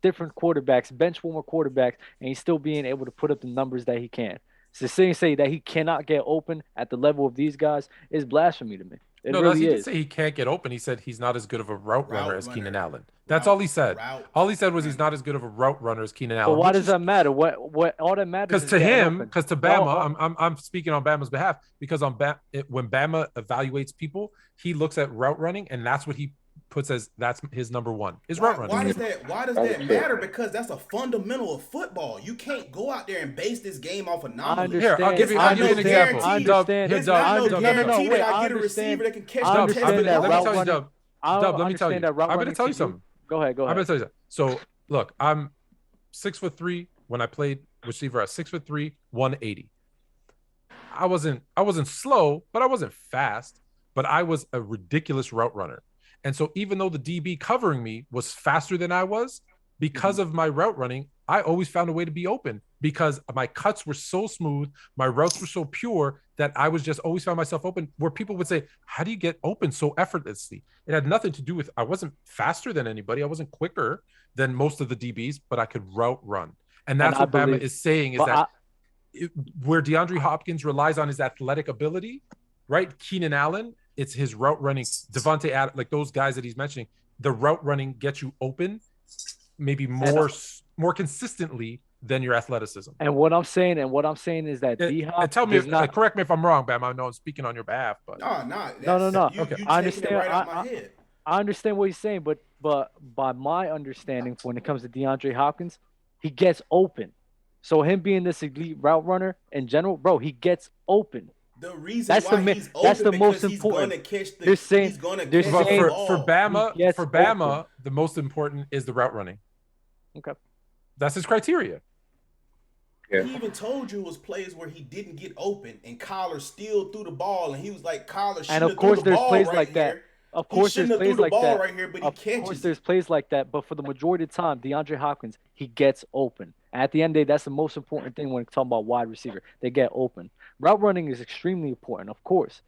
different quarterbacks, bench warmer quarterbacks, and he's still being able to put up the numbers that he can. So say that he cannot get open at the level of these guys is blasphemy to me. He didn't say he can't get open. He said he's not as good of a route runner as Keenan Allen. That's all he said. All he said was he's not as good of a route runner as Keenan Allen. But why does that matter? What all that matters? Because to Bama, I'm speaking on Bama's behalf. Because when Bama evaluates people, he looks at route running, and that's what he puts as that's his number one is route running. Why does that matter? Because that's a fundamental of football. You can't go out there and base this game off anomalies. Here, I'll give you an example. It's not no guarantee that I get a receiver that can catch the Dub, let me tell you. I'm going to tell you something. Go ahead. I'm going to tell you something. So, look, I'm 6'3". When I played receiver, I was 6'3", 180. I wasn't slow, but I wasn't fast. But I was a ridiculous route runner. And so even though the DB covering me was faster than I was, because of my route running, I always found a way to be open because my cuts were so smooth, my routes were so pure that I was just always found myself open where people would say, how do you get open so effortlessly? It had nothing to do with, I wasn't faster than anybody. I wasn't quicker than most of the DBs, but I could route run. And that's what Bama is saying is that where DeAndre Hopkins relies on his athletic ability, right? Keenan Allen, it's his route running. Devontae Adams, like those guys that he's mentioning, the route running gets you open maybe more consistently than your athleticism. And what I'm saying is that D-Hop tell me, correct me if I'm wrong, Bam. I know I'm speaking on your behalf, but no. Okay, I understand. I understand what he's saying, but by my understanding, when it comes to DeAndre Hopkins, he gets open. So him being this elite route runner in general, bro, he gets open. The reason he's open that's the most important. He's going to catch the ball. For Bama, the most important is the route running. Okay. That's his criteria. Yeah. He even told you it was plays where he didn't get open and Collar still threw the ball, and he was like, Collar should have threw the ball right here. Of course, there's plays like that. Right here, but he catches. Of course, there's plays like that. But for the majority of the time, DeAndre Hopkins, he gets open. And at the end of the day, that's the most important thing when talking about wide receiver. They get open. Route running is extremely important, of course.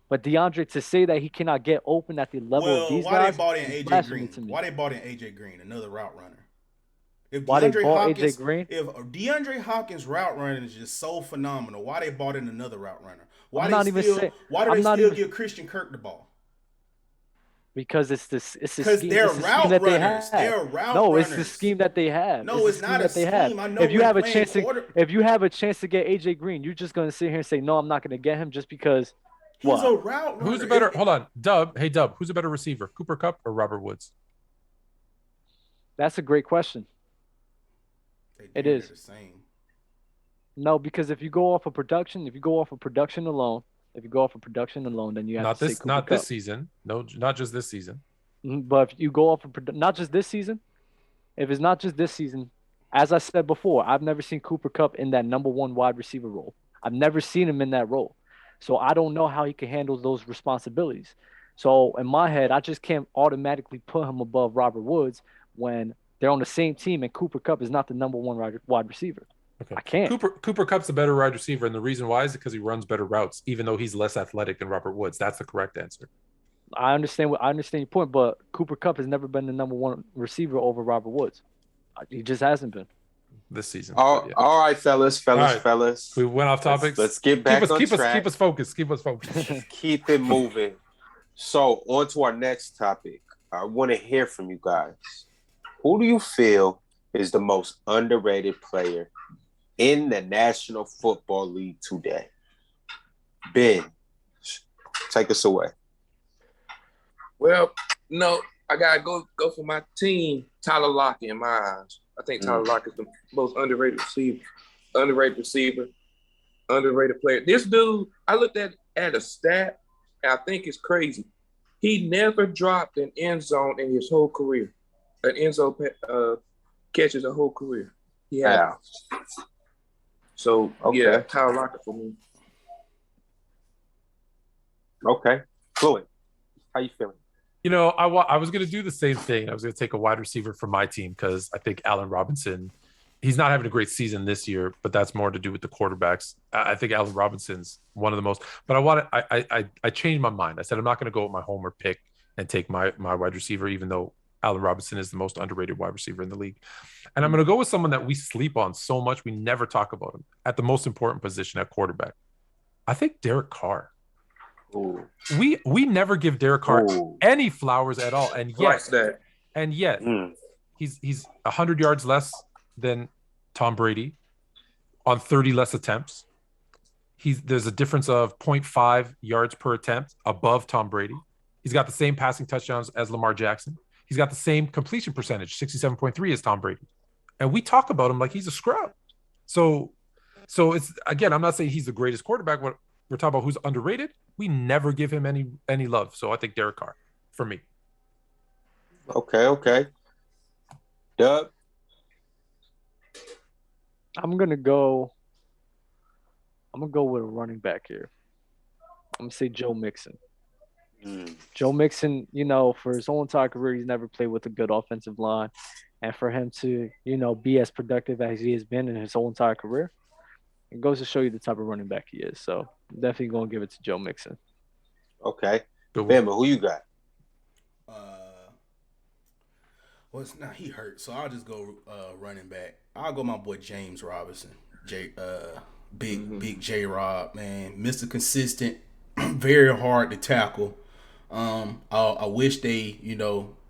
But DeAndre, to say that he cannot get open at the level of these guys, why they bought in AJ Green? Why they bought in AJ Green, another route runner? If DeAndre Hopkins' route running is just so phenomenal, why they bought in another route runner? Why do they still give Christian Kirk the ball? Because it's the scheme that they have. It's the scheme that they have. No, it's not a scheme. I know if you have a chance to get AJ Green, you're just gonna sit here and say, no, I'm not gonna get him just because. He's a route runner. Who's a better? Hold on, Dub. Hey, Dub. Who's a better receiver, Cooper Kupp or Robert Woods? That's a great question. It is the same. No, because if you go off of production alone, then you have to say Cooper not Kupp. This season. No, not just this season. But if you go off of not just this season, if it's not just this season, as I said before, I've never seen Cooper Kupp in that number one wide receiver role. I've never seen him in that role. So I don't know how he can handle those responsibilities. So in my head, I just can't automatically put him above Robert Woods when they're on the same team and Cooper Kupp is not the number one wide receiver. Okay. I can't. Cooper Kupp's a better wide receiver, and the reason why is because he runs better routes, even though he's less athletic than Robert Woods. That's the correct answer. I understand your point, but Cooper Kupp has never been the number one receiver over Robert Woods. He just hasn't been this season. All right, fellas. We went off topics. Let's get back on track. Keep us focused. Keep it moving. So on to our next topic. I want to hear from you guys. Who do you feel is the most underrated player in the National Football League today? Ben, take us away. Well, no, I gotta go for my team, Tyler Lockett, in my eyes. I think Tyler Lockett is the most underrated receiver, underrated player. This dude, I looked at a stat, and I think it's crazy. He never dropped an end zone in his whole career. An end zone catches a whole career. He had. So, yeah, Kyle Lockett for me. Okay. Fluid. How you feeling? I was going to do the same thing. I was going to take a wide receiver from my team because I think Allen Robinson, he's not having a great season this year, but that's more to do with the quarterbacks. I think Allen Robinson's one of the most. But I changed my mind. I said I'm not going to go with my homer pick and take my wide receiver, even though Allen Robinson is the most underrated wide receiver in the league. And I'm going to go with someone that we sleep on so much we never talk about him at the most important position at quarterback. I think Derek Carr. Ooh. We never give Derek Carr any flowers at all, and yet he's 100 yards less than Tom Brady on 30 less attempts. There's a difference of 0.5 yards per attempt above Tom Brady. He's got the same passing touchdowns as Lamar Jackson. He's got the same completion percentage, 67.3 as Tom Brady, and we talk about him like he's a scrub. So it's, again, I'm not saying he's the greatest quarterback. We're talking about who's underrated. We never give him any love. So I think Derek Carr for me. Okay. Doug? I'm gonna go with a running back here. I'm gonna say Joe Mixon. Joe Mixon, for his whole entire career, he's never played with a good offensive line. And for him to, be as productive as he has been in his whole entire career, it goes to show you the type of running back he is. So definitely going to give it to Joe Mixon. Okay. Bama, who you got? He hurt, so I'll just go running back. I'll go my boy James Robinson. Big J-Rob, man. Mr. Consistent, very hard to tackle. I wish they,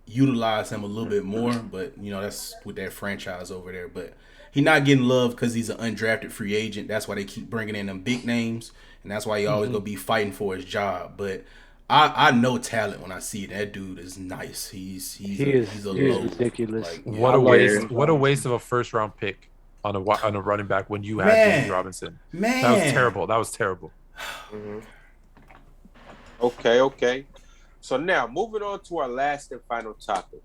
utilize him a little bit more, but, that's with that franchise over there. But he's not getting love because he's an undrafted free agent. That's why they keep bringing in them big names, and that's why he always gonna be fighting for his job. But I know talent when I see it. That dude is nice. He's ridiculous. Like, what a waste of a first round pick on a running back when you had James Robinson. Man, that was terrible. Okay. So now moving on to our last and final topic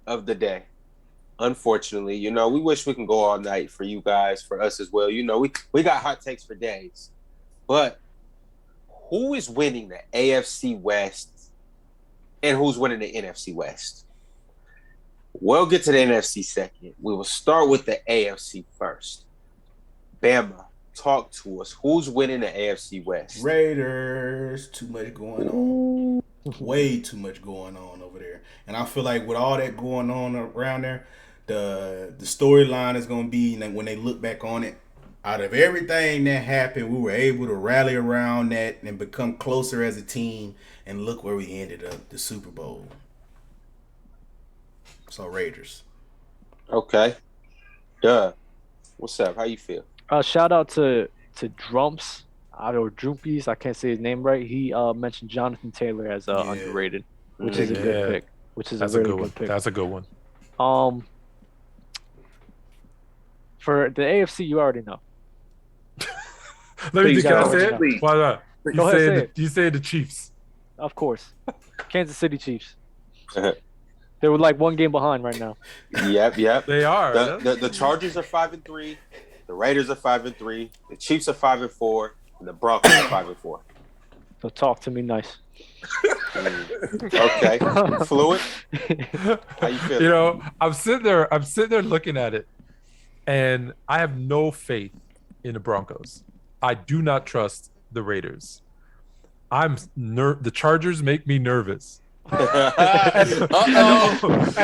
of the day. Unfortunately, we wish we can go all night for you guys, for us as well. We got hot takes for days. But who is winning the AFC West and who's winning the NFC West? We'll get to the NFC second. We will start with the AFC first. Bama, talk to us. Who's winning the AFC West? Raiders. Too much going on. Way too much going on over there. And I feel like with all that going on around there, the storyline is going to be, like, when they look back on it, out of everything that happened, we were able to rally around that and become closer as a team, and look where we ended up, the Super Bowl. So Raiders. Okay. Duh. What's up? How you feel? Shout out to Drumps, or Droopies. I can't say his name right. He mentioned Jonathan Taylor as underrated, which is a good pick. That's a really good pick. That's a good one. For the AFC, you already know. Let me just say it. Why not? You say the Chiefs. Of course. Kansas City Chiefs. They were like one game behind right now. Yep. They are. The Chargers are 5-3. The Raiders are 5-3. The Chiefs are 5-4. And the Broncos are 5-4. So talk to me nice. Okay. Fluid. How you feeling? I'm sitting there looking at it, and I have no faith in the Broncos. I do not trust the Raiders. The Chargers make me nervous. And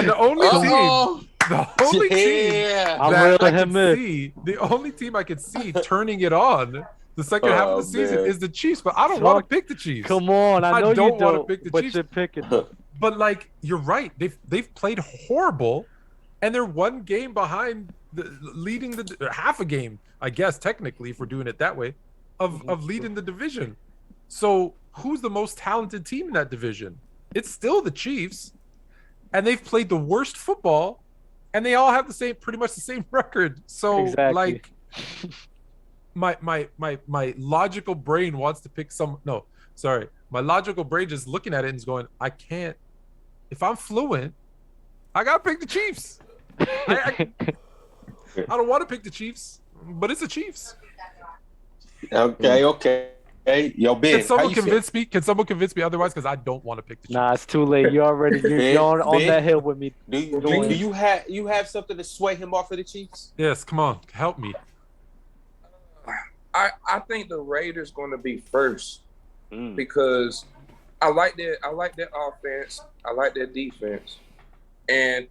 the only team I could see turning it on the second half of the season is the Chiefs, but I don't want to pick the Chiefs. Come on, I know don't you don't want to pick the but Chiefs. You're picking. But like, you're right. They've played horrible, and they're one game behind, leading the half a game, I guess technically, if we're doing it that way, of leading the division. So who's the most talented team in that division? It's still the Chiefs, and they've played the worst football, and they all have pretty much the same record. So exactly. Like, my logical brain wants to pick my logical brain just looking at it and is going, I can't. If I'm fluent, I gotta pick the Chiefs. I don't want to pick the Chiefs, but it's the Chiefs. Okay. Hey, yo, Ben, Can someone convince me? Can someone convince me otherwise? Because I don't want to pick the Chiefs. Nah, it's too late. You're on that hill with me. Do you have something to sway him off of the Chiefs? Yes, come on, help me. I think the Raiders going to be first because I like their offense. I like their defense, and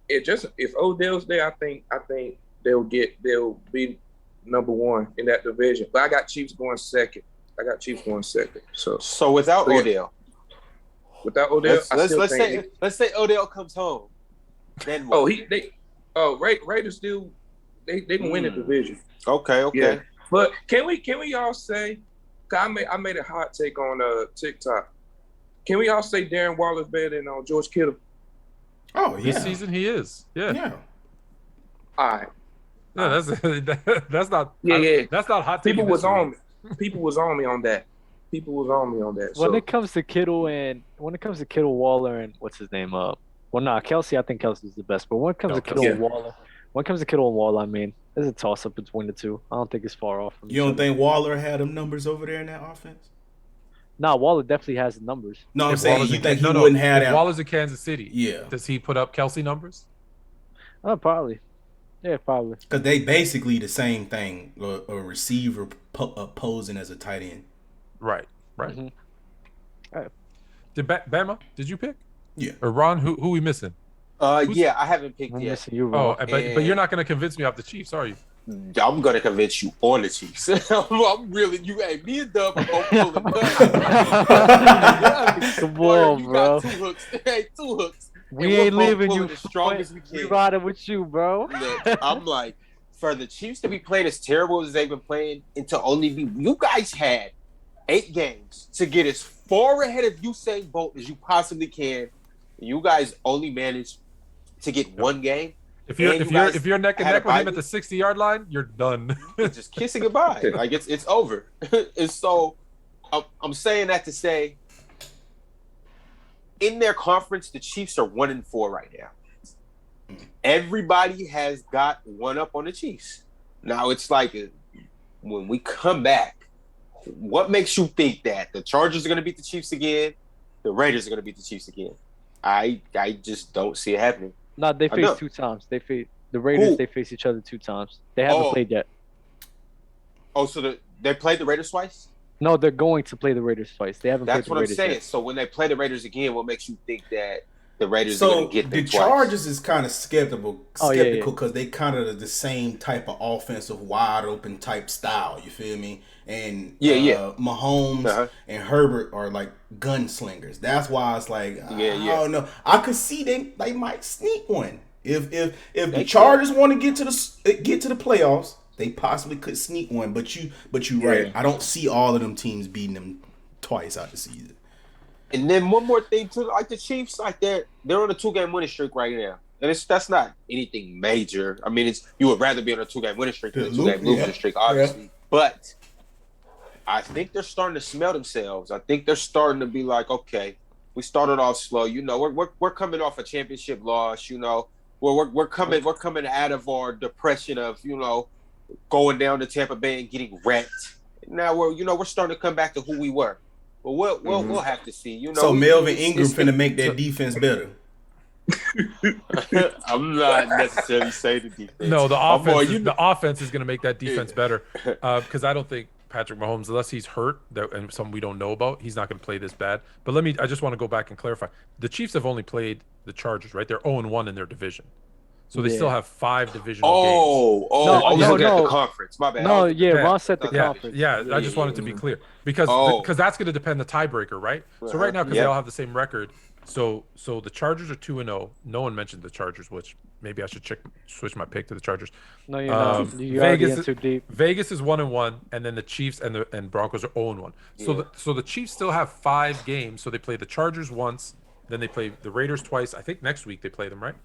if Odell's there, I think they'll be number one in that division. But I got Chiefs going second. So without Odell, let's say Odell comes home. Then what? Raiders still they can win the division. Okay. Yeah. But can we all say? Cause I made a hot take on TikTok. Can we all say Darren Waller's better than George Kittle? Oh yeah. This season he is. Yeah. All right. Yeah, that's not. Yeah. That's not hot. People was on me on that. When it comes to Kittle, Waller, and what's his name? Kelsey. I think Kelsey's the best. But when it comes to Kittle and Waller, I mean, there's a toss up between the two. I don't think it's far off from. You don't think Waller had them numbers over there in that offense? Nah, Waller definitely has the numbers. No, I'm saying you think he wouldn't have that. Waller's in Kansas City. Yeah. Does he put up Kelsey numbers? Probably. Yeah, probably. Because they basically the same thing. A receiver posing as a tight end. Right. Mm-hmm. Did Bama? Did you pick? Yeah. Or Ron? Who we missing? Yeah, I haven't picked yet. Missing you, Ron. But you're not going to convince me off the Chiefs, are you? I'm gonna convince you on the Chiefs. I'm really me and Dub are both pulling. Come on, bro. Got two hooks. We ain't leaving you. As strong as we can. We riding with you, bro. Look, I'm like, for the Chiefs to be playing as terrible as they've been playing, and to only be, you guys had 8 games to get as far ahead of Usain Bolt as you possibly can. You guys only managed to get 1 game. If you're neck and neck with him at the 60-yard line, you're done. Just kissing goodbye. Like it's over. And so I'm saying that to say, in their conference, the Chiefs are 1-4 right now. Everybody has got one up on the Chiefs. Now it's like when we come back, what makes you think that the Chargers are going to beat the Chiefs again? The Raiders are going to beat the Chiefs again? I just don't see it happening. No, they faced 2 times. They faced the Raiders. Ooh. They faced each other 2 times. They haven't played yet. Oh, so they played the Raiders twice? No, they're going to play the Raiders twice. They haven't played the Raiders. That's what I'm saying. Yet. So when they play the Raiders again, what makes you think that the Raiders are going to get them twice? So the Chargers is kind of skeptical because they kind of the same type of offensive, wide open type style. You feel me? And Mahomes and Herbert are like gunslingers. That's why it's like I don't know. I could see they might sneak one if the Chargers want to get to the playoffs. They possibly could sneak one. But you right. I don't see all of them teams beating them twice out the season. And then one more thing too, like the Chiefs, like they're on a 2-game winning streak right now. And that's not anything major. I mean, you would rather be on a 2-game winning streak than a 2-game losing streak, obviously. Yeah. But I think they're starting to smell themselves. I think they're starting to be like, okay, we started off slow. You know, we're coming off a championship loss. You know, we're coming out of our depression of going down to Tampa Bay and getting wrecked. Now we're starting to come back to who we were. But we'll have to see. So Melvin Ingram finna make that defense better. I'm not necessarily saying the defense. No, the offense is going to make that defense better because I don't think Patrick Mahomes, unless he's hurt and something we don't know about, he's not going to play this bad. But I just want to go back and clarify. The Chiefs have only played the Chargers, right? They're 0-1 in their division. So they still have 5 divisional games. No, the conference. My bad. No, Ron said the conference. Yeah, I just wanted to be clear because that's going to depend the tiebreaker, right? So right now, because they all have the same record, so the Chargers are 2-0. No one mentioned the Chargers, which maybe I should switch my pick to the Chargers. No, you're not. Vegas too deep. Vegas is 1-1, and then the Chiefs and Broncos are 0-1. So the Chiefs still have 5 games. So they play the Chargers once, then they play the Raiders twice. I think next week they play them, right?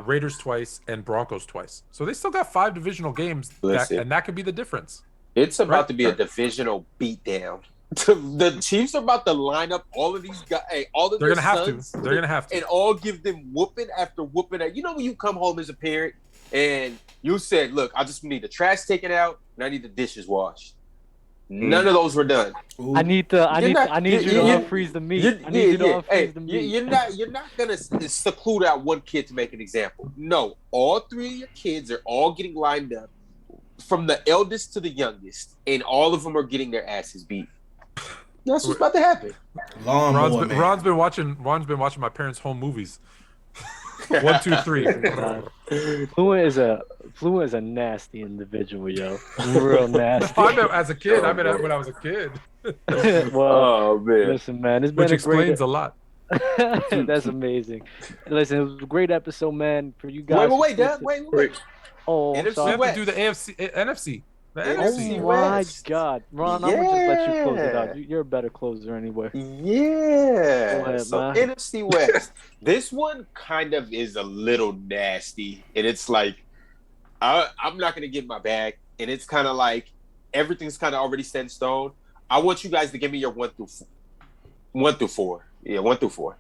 Raiders twice and Broncos twice. So they still got 5 divisional games, and that could be the difference. It's about to be a divisional beatdown. The Chiefs are about to line up all of these guys, all of They're their gonna have sons, to. They're gonna have to, and all give them whooping after whooping. You know when you come home as a parent and you said, "Look, I just need the trash taken out and I need the dishes washed." None of those were done. Ooh. I need you to unfreeze the meat. I need you to unfreeze the meat. You're not gonna seclude out one kid to make an example. No, all three of your kids are all getting lined up, from the eldest to the youngest, and all of them are getting their asses beat. That's what's about to happen. Ron's been watching my parents' home movies. 1, 2, 3. Fluent is a nasty individual, yo. Real nasty. I meant as a kid. I meant when I was a kid. Well, man. Listen, man, it's been which explains a lot. That's amazing. Listen, it was a great episode, man. For you guys. Wait. Oh, we have to do the NFC. Oh my God, Ron! I'm gonna just let you close it out. You're a better closer anyway. Yeah. Ahead, so man. NFC West. This one kind of is a little nasty, and it's like I'm not gonna get my bag, and it's kind of like everything's kind of already set in stone. I want you guys to give me your 1 through 4. Yeah, 1 through 4.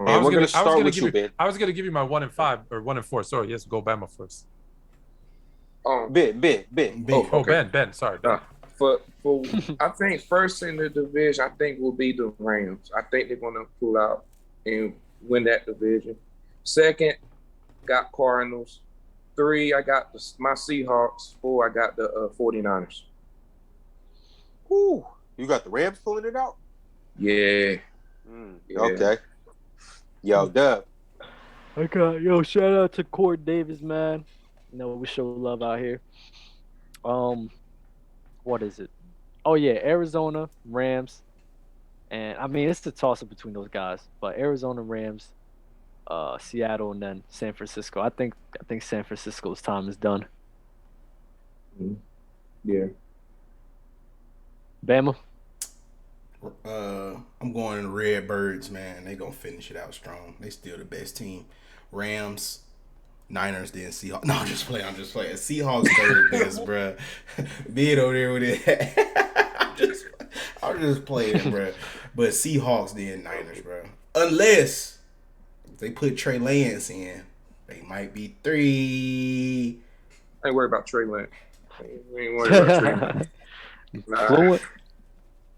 And we're gonna start with you, Ben. I was gonna give you my 1 and 5 or 1 and 4. Sorry, yes, go Bama first. Ben. Ben. Sorry. For I think first in the division, I think will be the Rams. I think they're gonna pull out and win that division. Second, got Cardinals. 3, I got my Seahawks. 4, I got the 49ers. Ooh, you got the Rams pulling it out? Yeah. Okay. Yo, Dub. Shout out to Cord Davis, man. You know, we show love out here. What is it? Oh yeah, Arizona, Rams, and I mean it's a toss-up between those guys, but Arizona, Rams, Seattle, and then San Francisco. I think San Francisco's time is done. Yeah. Bama. I'm going to Redbirds, man. They gonna finish it out strong. They still the best team. Rams, Niners, then Seahawks. No, I'm just playing. Seahawks third best, bro. Being over there with it. I'm just playing, bro. But Seahawks, then Niners, bro. Unless they put Trey Lance in, they might be 3. I ain't worried about Trey Lance. Nah.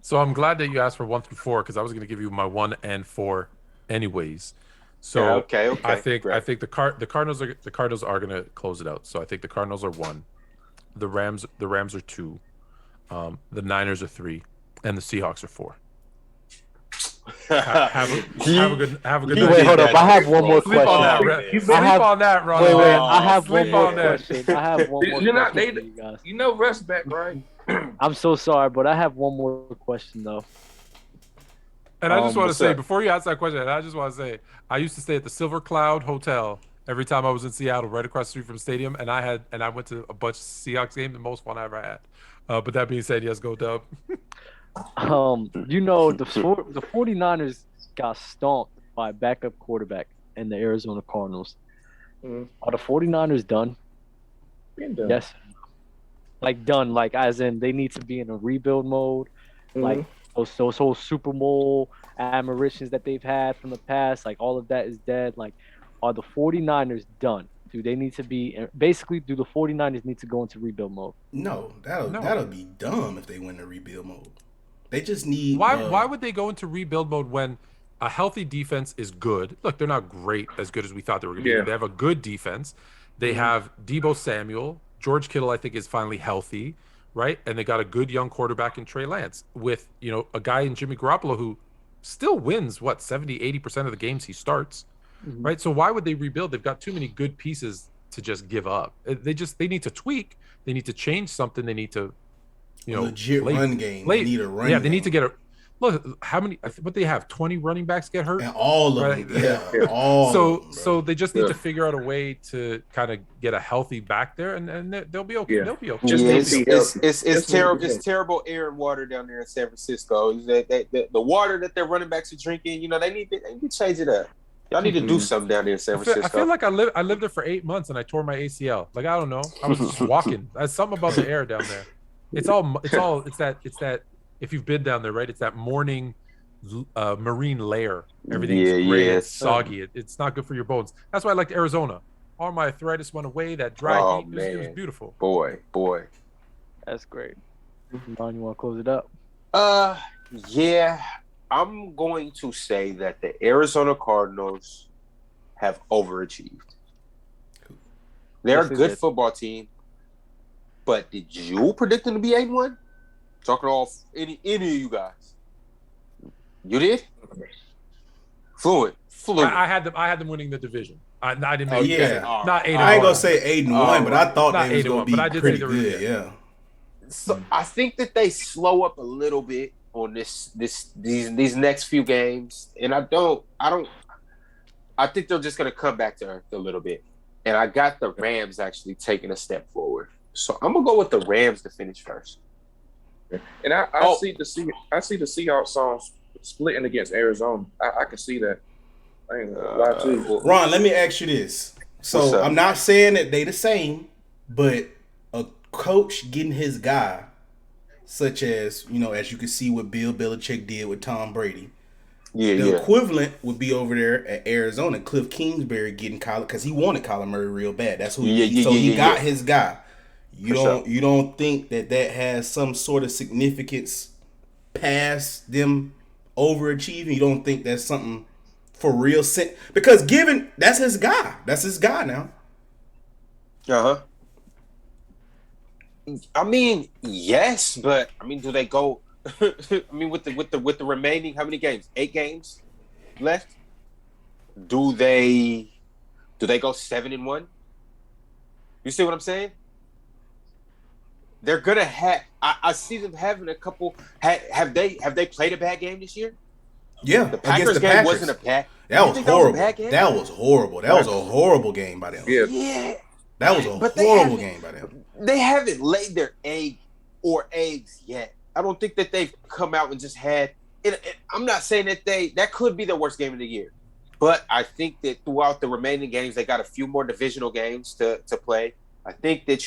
So I'm glad that you asked for 1 through 4 because I was going to give you my 1 and 4 anyways. So yeah, okay. I think the Cardinals are going to close it out. So I think the Cardinals are 1, the Rams are 2, the Niners are 3, and the Seahawks are 4. Have a good night. Wait, hold up. I have one more question. Sleep on that, Ron. Wait. I have one more question. You know rest back, right? I'm so sorry, but I have one more question though. And I just want to say, before you ask that question, I used to stay at the Silver Cloud Hotel every time I was in Seattle, right across the street from the stadium, and I went to a bunch of Seahawks games, the most fun I ever had. But that being said, yes, go Dub. You know, the 49ers got stomped by a backup quarterback in the Arizona Cardinals. Are the 49ers done? Done. Yes. Like done, like as in they need to be in a rebuild mode. Like those whole Super Bowl admirations that they've had from the past, like all of that is dead. Like, are the 49ers done? Do they need to be basically? Do the 49ers need to go into rebuild mode? No, that'll be dumb if they went into rebuild mode. They just need. Why would they go into rebuild mode when a healthy defense is good? Look, they're not great, as good as we thought they were going to be. They have a good defense. They have Deebo Samuel. George Kittle, I think, is finally healthy, right? And they got a good young quarterback in Trey Lance with, a guy in Jimmy Garoppolo who still wins, 70, 80% of the games he starts, right? So why would they rebuild? They've got too many good pieces to just give up. They need to tweak. They need to change something. They need to, legit run game. They need a run game. They need to get look, how many, what they have, 20 running backs get hurt? And all of them, all so of them, so they just need to figure out a way to kind of get a healthy back there, and they'll be okay. They'll be okay. It's terrible. It's terrible air and water down there in San Francisco. The water that their running backs are drinking, they need to change it up. Y'all need to do something down there in San Francisco. I feel like I lived there for 8 months and I tore my ACL. Like, I don't know. I was just walking. There's something about the air down there. It's that if you've been down there, right? It's that morning marine layer. Everything's gray and soggy. It's not good for your bones. That's why I liked Arizona. All my arthritis went away. That dry heat, it was beautiful. Boy. That's great. Ron, you want to close it up? Yeah. I'm going to say that the Arizona Cardinals have overachieved. They're a good football team, but did you predict them to be 8-1? Talking off any of you guys. You did? Fluent. I had them winning the division. I didn't make not 8-1. I ain't gonna say 8-1, but I thought they was gonna be pretty good. Yeah. So I think that they slow up a little bit on these next few games, and I think they're just gonna come back to earth a little bit. And I got the Rams actually taking a step forward, so I'm gonna go with the Rams to finish first. And I see the Seahawks songs splitting against Arizona. I can see that. I ain't gonna lie to you. Ron, let me ask you this. So I'm not saying that they the same, but a coach getting his guy, such as, as you can see what Bill Belichick did with Tom Brady. The equivalent would be over there at Arizona, Cliff Kingsbury getting Kyler, because he wanted Kyler Murray real bad. That's who he got his guy. You don't think that has some sort of significance past them overachieving? You don't think that's something for real? Because given that's his guy now. I mean, yes, but I mean, do they go? I mean, with the remaining, how many games? 8 games left. Do they go 7-1? You see what I'm saying? They're gonna have. I see them having a couple. Have they played a bad game this year? Yeah, the Packers game wasn't a bad. That was horrible. That was horrible. That was a horrible game by them. Yeah. That was a horrible game by them. They haven't laid their eggs yet. I don't think that they've come out and just had. I'm not saying that could be the worst game of the year, but I think that throughout the remaining games, they got a few more divisional games to play. I think that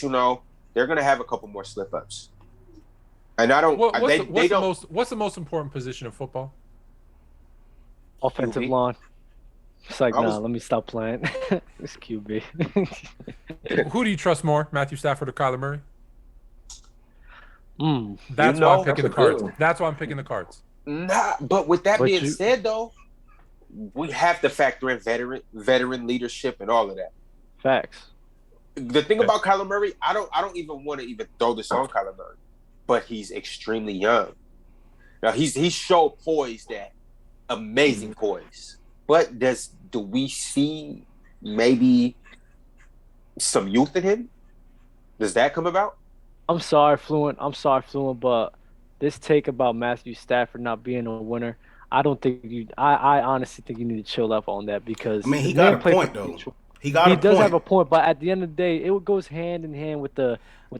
they're going to have a couple more slip ups. And I don't. What's the most important position in football? Offensive line. It's like, let me stop playing. It's QB. Who do you trust more, Matthew Stafford or Kyler Murray? That's why I'm picking the Cards. That's why I'm picking the Cards. Nah, but with that being said, though, we have to factor in veteran leadership and all of that. Facts. The thing about Kyler Murray, I don't even want to even throw this on Kyler Murray, but he's extremely young. Now he's showed poise, that amazing poise. But do we see maybe some youth in him? Does that come about? I'm sorry, Fluent, but this take about Matthew Stafford not being a winner, I don't think I honestly think you need to chill up on that, because he got a point though. He does have a point, but at the end of the day, it goes hand in hand with the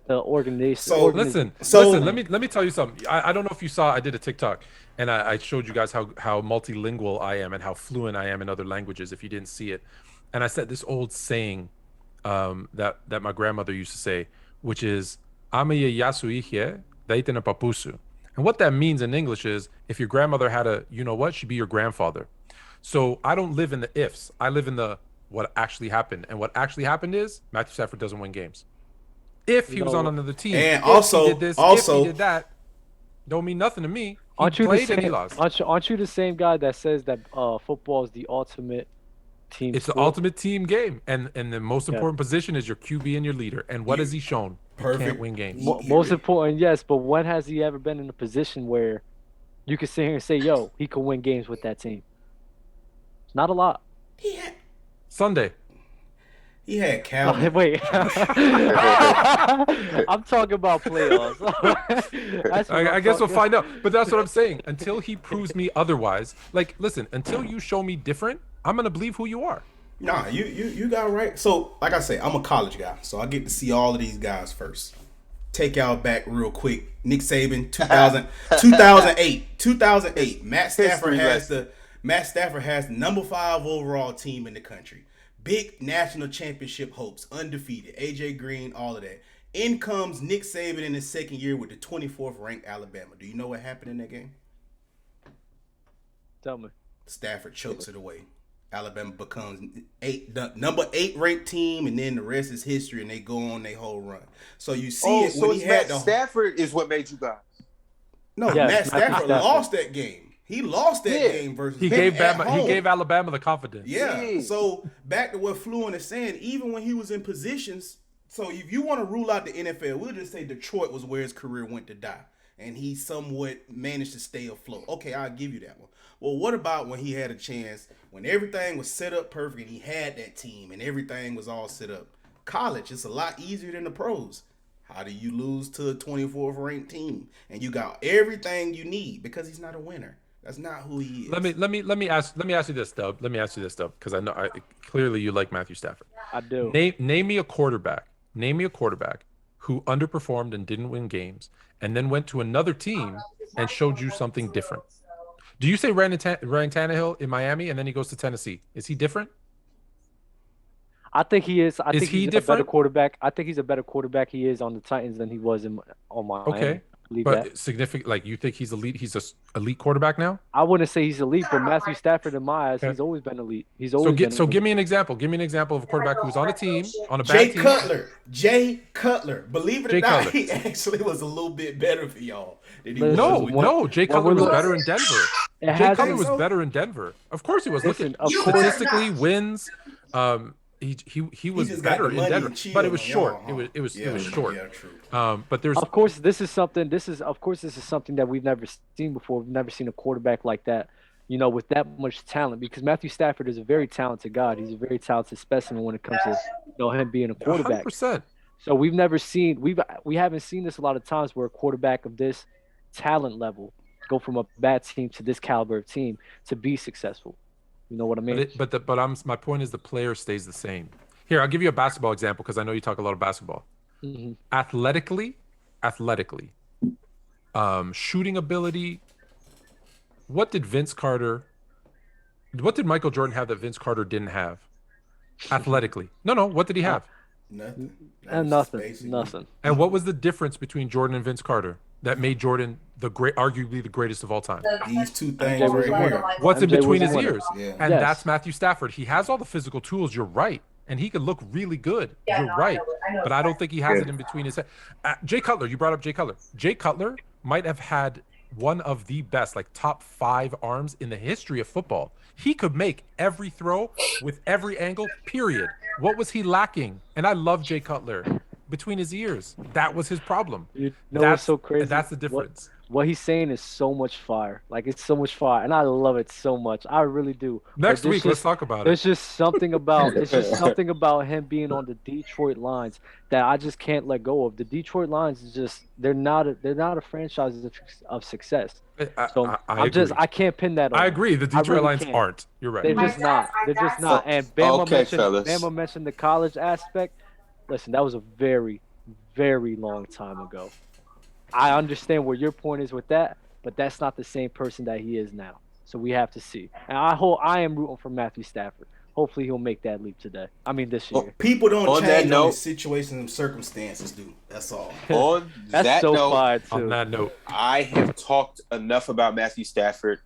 organization. So listen. Let me tell you something. I don't know if you saw. I did a TikTok and I showed you guys how multilingual I am and how fluent I am in other languages. If you didn't see it, and I said this old saying that my grandmother used to say, which is "Ama yasuihie daitena papusu," and what that means in English is, if your grandmother had a she'd be your grandfather. So I don't live in the ifs. I live in the what actually happened. And what actually happened is Matthew Stafford doesn't win games. If he was on another team, and if he did that, don't mean nothing to me. Aren't you the same guy that says that football is the ultimate team It's sport? The ultimate team game. And the most important position is your QB and your leader. And what has he shown? Perfect. He can't win games. Most important, yes, but when has he ever been in a position where you can sit here and say, yo, he can win games with that team? Not a lot. Sunday. He had Calvin. Wait. I'm talking about playoffs. I guess we'll find out. But that's what I'm saying. Until he proves me otherwise, listen, until you show me different, I'm going to believe who you are. Nah, you got it right. So, like I say, I'm a college guy, so I get to see all of these guys first. Take y'all back real quick. Nick Saban, 2008. Matt Stafford has the number 5 overall team in the country. Big national championship hopes, undefeated. AJ Green, all of that. In comes Nick Saban in his second year with the 24th ranked Alabama. Do you know what happened in that game? Tell me. Stafford chokes it away. Alabama becomes the number 8 ranked team, and then the rest is history, and they go on their whole run. So you see it when he had the Stafford is what made you guys. No, Matt Stafford lost that game. He lost that game versus he gave Alabama the confidence. Yeah. So back to what Fluent is saying, even when he was in positions. So if you want to rule out the NFL, we'll just say Detroit was where his career went to die, and he somewhat managed to stay afloat. Okay, I'll give you that one. Well, what about when he had a chance, when everything was set up perfect, and he had that team, and everything was all set up? College, it's a lot easier than the pros. How do you lose to a 24th ranked team, and you got everything you need because he's not a winner? That's not who he is. Let me ask you this, Dub. Let me ask you this, Dub, because I know clearly you like Matthew Stafford. I do. Name me a quarterback. Name me a quarterback who underperformed and didn't win games, and then went to another team and showed you something different. Do you say Ryan Tannehill in Miami and then he goes to Tennessee? Is he different? I think he is. I think he's a better quarterback. I think he's a better quarterback he is on the Titans than he was on Miami. Okay. But significant, like you think he's elite? He's a elite quarterback now. I wouldn't say he's elite, but Matthew Stafford, in my eyes, he's always been elite. He's always give me an example. Give me an example of a quarterback who's on a team on a bad team. Jay Cutler. Believe it or not, he actually was a little bit better for y'all. Jay Cutler was better in Denver. Jay Cutler was better in Denver. Of course he was. Statistically wins. He was better in Denver, but it was short. It was short. Yeah, true. But there's of course this is something that we've never seen before. We've never seen a quarterback like that, with that much talent. Because Matthew Stafford is a very talented guy. He's a very talented specimen when it comes to him being a quarterback. 100%. So we haven't seen this a lot of times where a quarterback of this talent level go from a bad team to this caliber of team to be successful. You know what I mean? My point is the player stays the same. Here, I'll give you a basketball example because I know you talk a lot of basketball. Mm-hmm. Athletically, shooting ability. What did Michael Jordan have that Vince Carter didn't have? Athletically. No. What did he have? Nothing. Nothing. And what was the difference between Jordan and Vince Carter that made Jordan arguably the greatest of all time? These two things right here. What's in between his ears? Yeah. And that's Matthew Stafford. He has all the physical tools. You're right. And he could look really good. You're right. But I don't think he has it in between his head. Jay Cutler, you brought up Jay Cutler. Jay Cutler might have had one of the best, top 5 arms in the history of football. He could make every throw with every angle, period. What was he lacking? And I love Jay Cutler. Between his ears. That was his problem. That's so crazy. That's the difference. What he's saying is so much fire. It's so much fire, and I love it so much. I really do. Next week, let's talk about it. There's just something about him being on the Detroit Lions that I just can't let go of. The Detroit Lions is just they're not a franchise of success. I can't pin that on. I agree. The Detroit Lions aren't. You're right. They're just not. And Bama mentioned the college aspect. Listen, that was a very, very long time ago. I understand where your point is with that, but that's not the same person that he is now. So we have to see. And I am rooting for Matthew Stafford. Hopefully he'll make that leap this year. People don't change on situations and circumstances, dude. That's all. On that note, on that note, I have talked enough about Matthew Stafford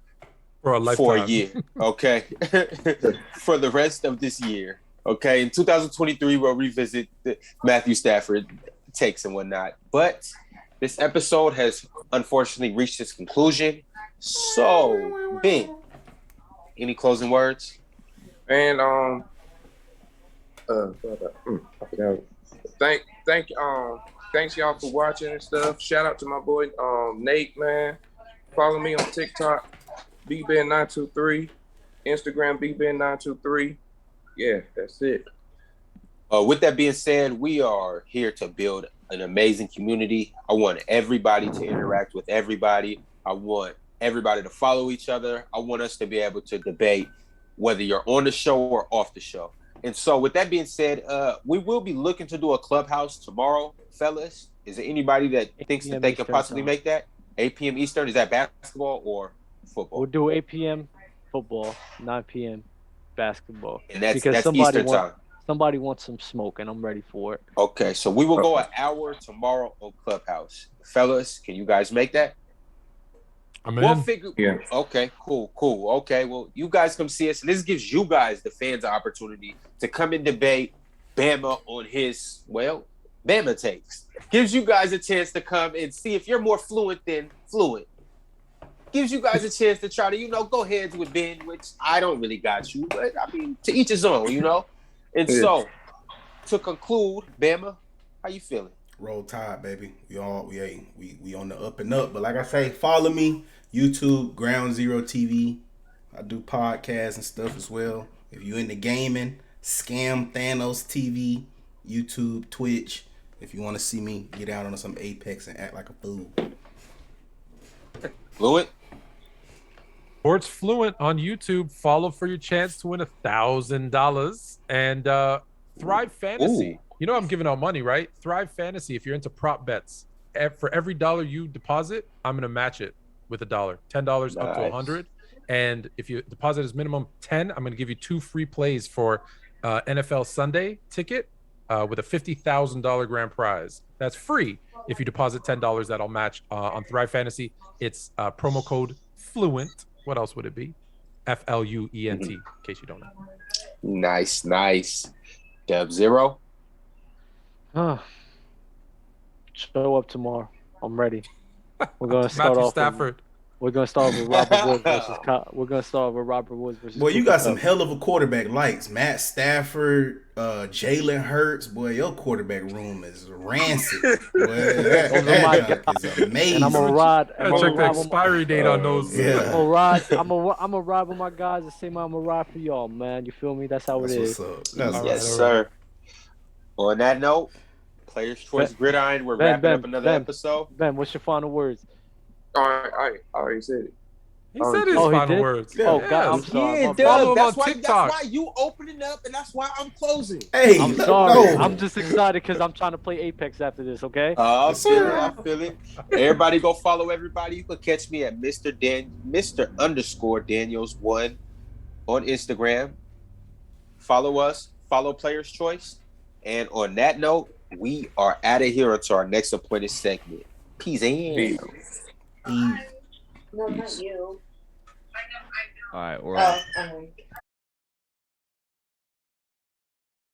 for a year. Okay, for the rest of this year. Okay, in 2023 we'll revisit the Matthew Stafford takes and whatnot. But this episode has unfortunately reached its conclusion. So, Ben, any closing words? And thanks y'all for watching and stuff. Shout out to my boy Nate, man. Follow me on TikTok, BBen923, Instagram BBen923. Yeah, that's it. With that being said, we are here to build an amazing community. I want everybody to interact with everybody. I want everybody to follow each other. I want us to be able to debate whether you're on the show or off the show. And so with that being said, we will be looking to do a clubhouse tomorrow, fellas. Is there anybody that thinks that they could possibly make that? 8 p.m. Eastern, is that basketball or football? We'll do 8 p.m. football, 9 p.m. basketball. And that's Eastern time. Somebody wants some smoke, and I'm ready for it. Okay, so we will go an hour tomorrow on Clubhouse. Fellas, can you guys make that? I'm in. Yeah. Okay, cool. Okay, well, you guys come see us. And this gives you guys, the fans, an opportunity to come and debate Bama on his, Bama takes. Gives you guys a chance to come and see if you're more fluent than fluent. Gives you guys a chance to try to, go heads with Ben, which I don't really got you. But, I mean, to each his own, And so, to conclude, Bama, how you feeling? Roll Tide, baby. We on the up and up. But like I say, follow me, YouTube, Ground Zero TV. I do podcasts and stuff as well. If you into gaming, Scam Thanos TV, YouTube, Twitch. If you want to see me get out on some Apex and act like a fool. Fluent? Sports Fluent on YouTube. Follow for your chance to win $1,000 and Thrive Fantasy. Ooh. I'm giving out money, right? Thrive Fantasy. If you're into prop bets, for every $1 you deposit, I'm gonna match it with $1. $10 up to 100. And if you deposit as minimum 10, I'm gonna give you 2 free plays for NFL Sunday ticket with a $50,000 grand prize. That's free. If you deposit $10, that'll match on Thrive Fantasy. It's promo code Fluent. What else would it be? FLUENT, in case you don't know. Nice. Dub Zero. Show up tomorrow. I'm ready. We're gonna start Matthew off. Stafford. We're gonna start with Robert Woods versus. We're gonna start with Robert Woods versus. Boy, you got some hell of a quarterback likes. Matt Stafford, Jalen Hurts. Boy, your quarterback room is rancid. Boy, that is amazing. And I'm gonna ride. Check the expiry date on those. I'm gonna ride with my guys the same way I'm gonna ride for y'all, man. You feel me? That's how it is. What's up. Yes, sir. On that note, Players Choice Gridiron. We're wrapping up another episode. Ben, what's your final words? All right, I already said it. He said his final words. Oh, God, I'm sorry. Yeah, Follow him on that's TikTok. why you opening up, and that's why I'm closing. Hey, I'm sorry. No. I'm just excited because I'm trying to play Apex after this, okay? I feel it. Everybody go follow everybody. You can catch me at Mr._Daniels1 on Instagram. Follow us. Follow Players Choice. And on that note, we are out of here until our next appointed segment. Peace. No, not you. All right, we're